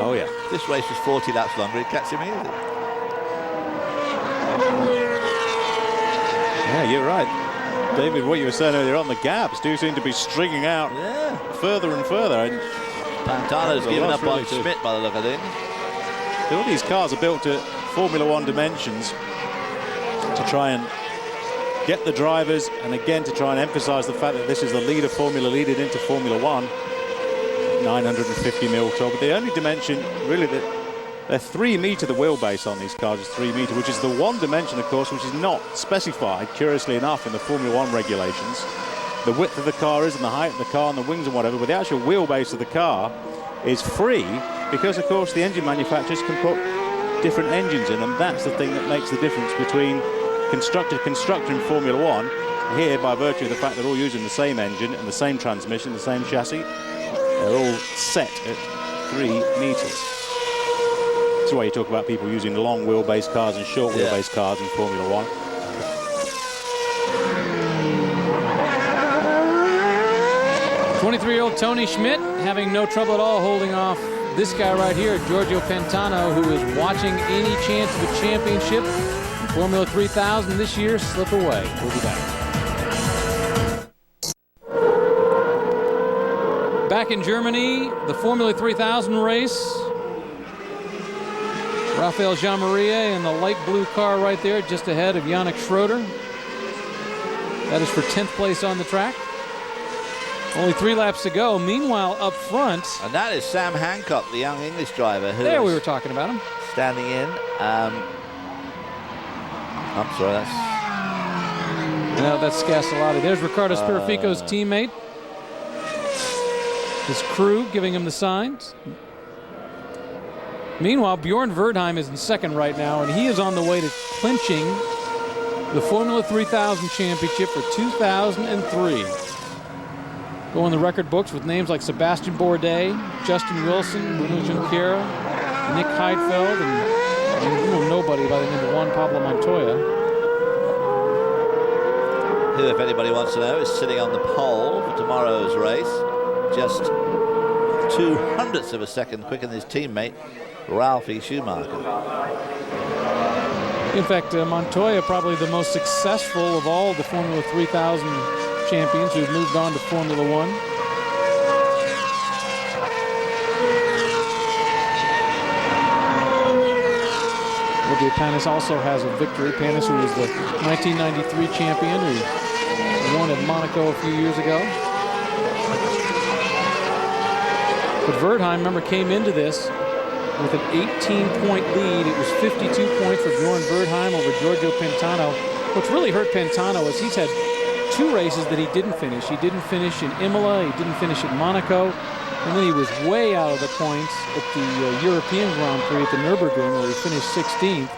Oh, yeah. If this race was 40 laps longer, he'd catch him easy. Yeah, you're right. David, what you were saying earlier on, the gaps do seem to be stringing out further and further. And Pantano's given up on Schmidt by the look of things. All these cars are built to Formula One dimensions to try and get the drivers, and again to try and emphasize the fact that this is the leader formula leading into Formula One. 950 mil tall, but the only dimension really that they're 3 meter, the wheelbase on these cars is 3 meter, which is the one dimension, of course, which is not specified, curiously enough, in the Formula One regulations. The width of the car is, and the height of the car and the wings and whatever, but the actual wheelbase of the car is free because, of course, the engine manufacturers can put different engines in, and that's the thing that makes the difference between constructor in Formula One here, by virtue of the fact they're all using the same engine and the same transmission, the same chassis. They're all set at 3 meters. That's why you talk about people using long wheelbase cars and short wheelbase cars in Formula One. '23-year-old Tony Schmidt having no trouble at all holding off this guy right here, Giorgio Pantano, who is watching any chance of a championship in Formula 3000 this year slip away. We'll be back. Back in Germany, the Formula 3000 race. Rafael Jean-Marie in the light blue car right there, just ahead of Yannick Schroeder. That is for 10th place on the track. Only 3 laps to go. Meanwhile, up front. And that is Sam Hancock, the young English driver. Who there we were talking about him. Standing in. I'm sorry, that's... No, that's Scassolotti. There's Riccardo Sperafico's teammate. His crew giving him the signs. Meanwhile, Bjorn Verdheim is in second right now, and he is on the way to clinching the Formula 3000 championship for 2003. Go in the record books with names like Sebastian Bourdais, Justin Wilson, Bruno Junqueira, Nick Heidfeld, and nobody by the name of Juan Pablo Montoya. Who, if anybody wants to know, is sitting on the pole for tomorrow's race. Just 0.02 of a second quicker than his teammate, Ralphie Schumacher. In fact, Montoya probably the most successful of all the Formula 3000 champions who've moved on to Formula One. Olivier Panis also has a victory. Panis, who was the 1993 champion, who won at Monaco a few years ago. But Verdheim, remember, came into this with an 18-point lead. It was 52 points for Bjorn Verdheim over Giorgio Pantano. What's really hurt Pantano is he's had 2 races that he didn't finish. He didn't finish in Imola, he didn't finish at Monaco, and then he was way out of the points at the European Grand Prix at the Nürburgring, where he finished 16th.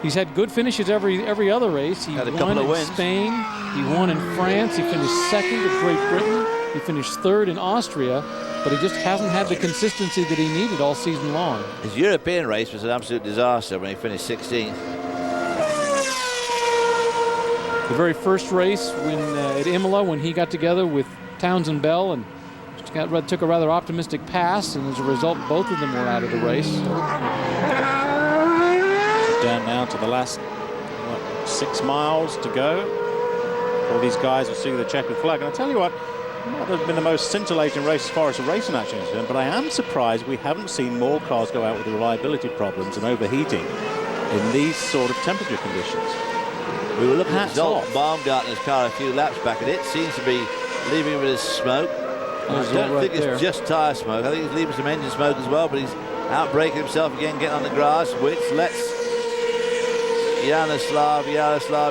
He's had good finishes every other race. He won in Spain, he won in France, he finished 2nd at Great Britain, he finished 3rd in Austria, but he just hasn't had the consistency that he needed all season long. His European race was an absolute disaster when he finished 16th. The very first race at Imola, when he got together with Townsend Bell and took a rather optimistic pass, and as a result, both of them were out of the race. Down now to the last 6 miles to go. All these guys will see the checkered flag. And I'll tell you what, it might have been the most scintillating race as far as the racing action is concerned, but I am surprised we haven't seen more cars go out with reliability problems and overheating in these sort of temperature conditions. We were looking at Zsolt Baumgartner's car a few laps back, and it seems to be leaving a bit of smoke. I don't think it's just tyre smoke. I think he's leaving some engine smoke as well, but he's out braking himself again, getting on the grass, which lets Yaroslav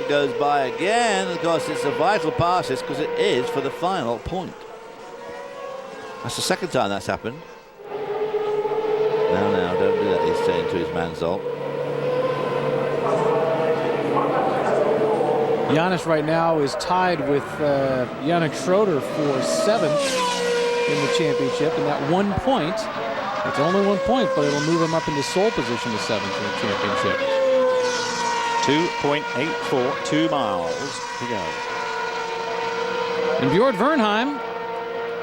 goes by again. Of course, it's a vital pass, because it is for the final point. That's the second time that's happened. No, don't do that. He's saying to his man Zsolt. Janis right now is tied with Yannick Schroeder for 7th in the championship, and that 1 point, it's only 1 point, but it'll move him up into sole position to 7th in the championship. 2.84, 2 miles to go. And Bjorn Verdheim,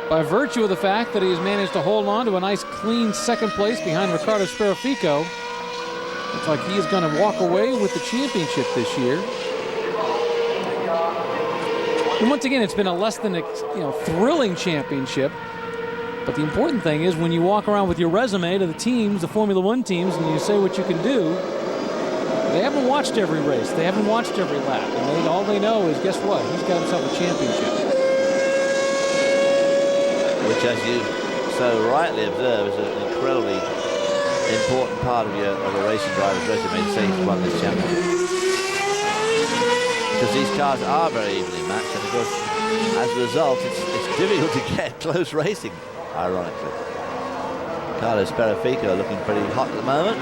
by virtue of the fact that he has managed to hold on to a nice clean 2nd place behind Riccardo Speraffico, looks like he is going to walk away with the championship this year. And once again, it's been a less than thrilling championship. But the important thing is when you walk around with your resume to the teams, the Formula One teams, and you say what you can do, they haven't watched every race. They haven't watched every lap. And all they know is, guess what? He's got himself a championship. Which, as you so rightly observe, is an incredibly important part of a racing driver's resume to say he's won this championship. Because these cars are very evenly matched, and of course, as a result, it's difficult to get close racing, ironically. Carlos Speraffico looking pretty hot at the moment.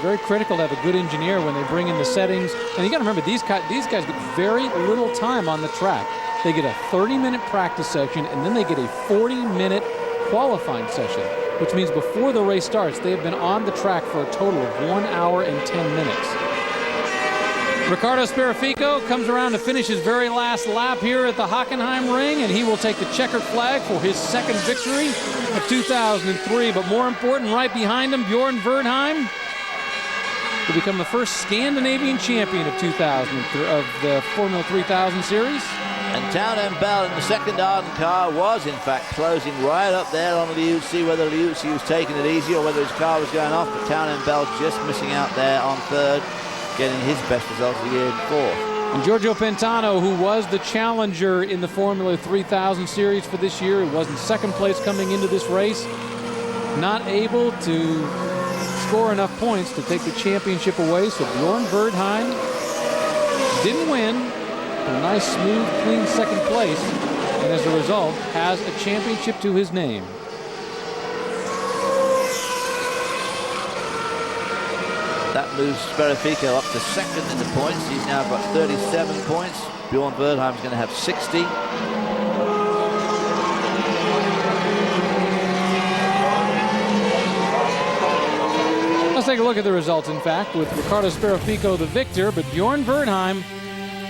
Very critical to have a good engineer when they bring in the settings. And you got to remember, these guys get very little time on the track. They get a 30-minute practice section, and then they get a 40-minute qualifying session, which means before the race starts, they have been on the track for a total of 1 hour and 10 minutes. Riccardo Speraffico comes around to finish his very last lap here at the Hockenheim ring, and he will take the checkered flag for his 2nd victory of 2003. But more important, right behind him, Bjorn Verdheim will become the first Scandinavian champion of 2000 of the Formula 3000 series. And Townsend Bell in the 2nd Arden car was in fact closing right up there on Liuzzi, whether Liuzzi was taking it easy or whether his car was going off, but Townsend Bell just missing out there on 3rd, getting his best results of the year in 4th. And Giorgio Pantano, who was the challenger in the Formula 3000 series for this year, he was in 2nd place coming into this race, not able to score enough points to take the championship away. So Bjorn Verdheim didn't win, but a nice, smooth, clean 2nd place, and as a result, has a championship to his name. moves Sperifiko up to second in the points. He's now got 37 points. Bjorn Verdheim's going to have 60. Let's take a look at the results, in fact, with Ricardo Sperifiko the victor, but Bjorn Verdheim,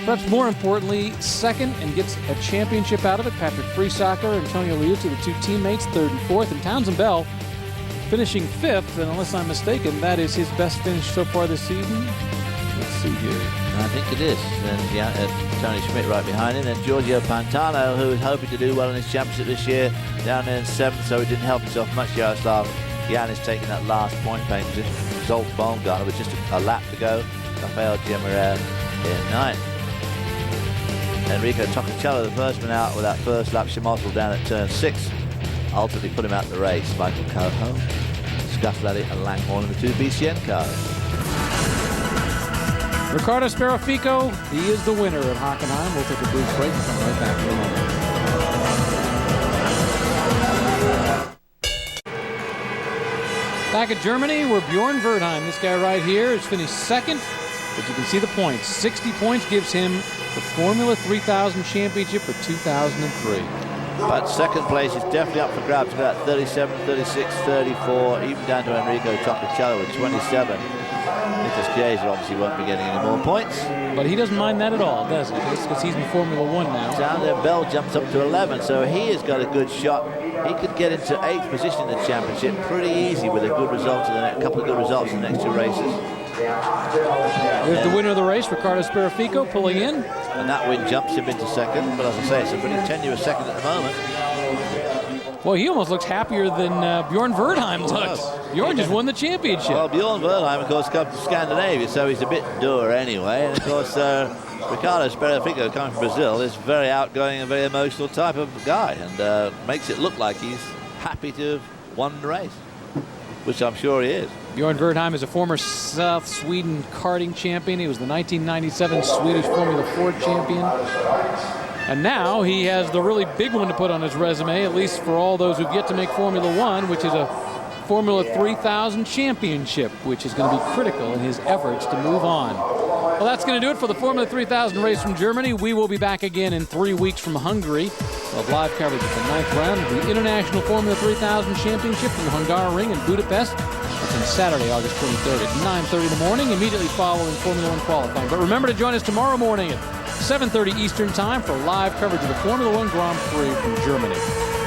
perhaps more importantly, second and gets a championship out of it. Patrick Friesacher, Antonio Liuzzi, the two teammates, third and fourth, and Townsend Bell finishing fifth, and unless I'm mistaken, that is his best finish so far this season. Let's see here. I think it is. And Tony Schmidt right behind him, and Giorgio Pantano, who was hoping to do well in his championship this year, down there in seventh, so he didn't help himself much. Yaroslav Jan taking that last point paying position. Zsolt Baumgartner with just a lap to go. Rafael Gemmerer in ninth. Enrico Toccacello, the first man out with that first lap Schmossel down at turn 6. Ultimately put him out the race. Michael Coho, Scufflady and Langhorne in the two BCN cars. Ricardo Sperifiko, he is the winner at Hockenheim. We'll take a brief break and come right back in a moment. Back at Germany, where Bjorn Verdheim, this guy right here, has finished second, but you can see the points. 60 points gives him the Formula 3000 Championship for 2003. But second place is definitely up for grabs. About 37, 36, 34, even down to Enrico Toccacello with 27. Nicholas Chiesa obviously won't be getting any more points. But he doesn't mind that at all, does he? Because he's in Formula 1 now. Down there, Bell jumps up to 11, so he has got a good shot. He could get into 8th position in the championship pretty easy with a good result in a couple of good results in the next two races. There's the winner of the race, Ricardo Sperifiko, pulling in. And that win jumps him into second, but as I say, it's a pretty tenuous second at the moment. Well, he almost looks happier than Bjorn Verdheim looks. Bjorn just won the championship. Well, Bjorn Verdheim, of course, comes from Scandinavia, so he's a bit dour anyway. And, of course, Ricardo Sperifiko, coming from Brazil, is a very outgoing and very emotional type of guy, and makes it look like he's happy to have won the race, which I'm sure he is. Bjorn Verdheim is a former South Sweden karting champion. He was the 1997 Swedish Formula 4 champion. And now he has the really big one to put on his resume, at least for all those who've yet to make Formula 1, which is a Formula 3000 championship, which is going to be critical in his efforts to move on. Well, that's going to do it for the Formula 3000 race from Germany. We will be back again in 3 weeks from Hungary. We'll have live coverage of the 9th round of the International Formula 3000 Championship from the Hungaroring in Budapest. That's on Saturday, August 23rd at 9:30 in the morning, immediately following Formula 1 qualifying. But remember to join us tomorrow morning at 7:30 Eastern Time for live coverage of the Formula 1 Grand Prix from Germany.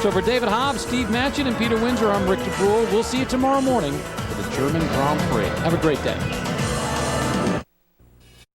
So for David Hobbs, Steve Matchett, and Peter Windsor, I'm Rick DeBrule. We'll see you tomorrow morning for the German Grand Prix. Have a great day.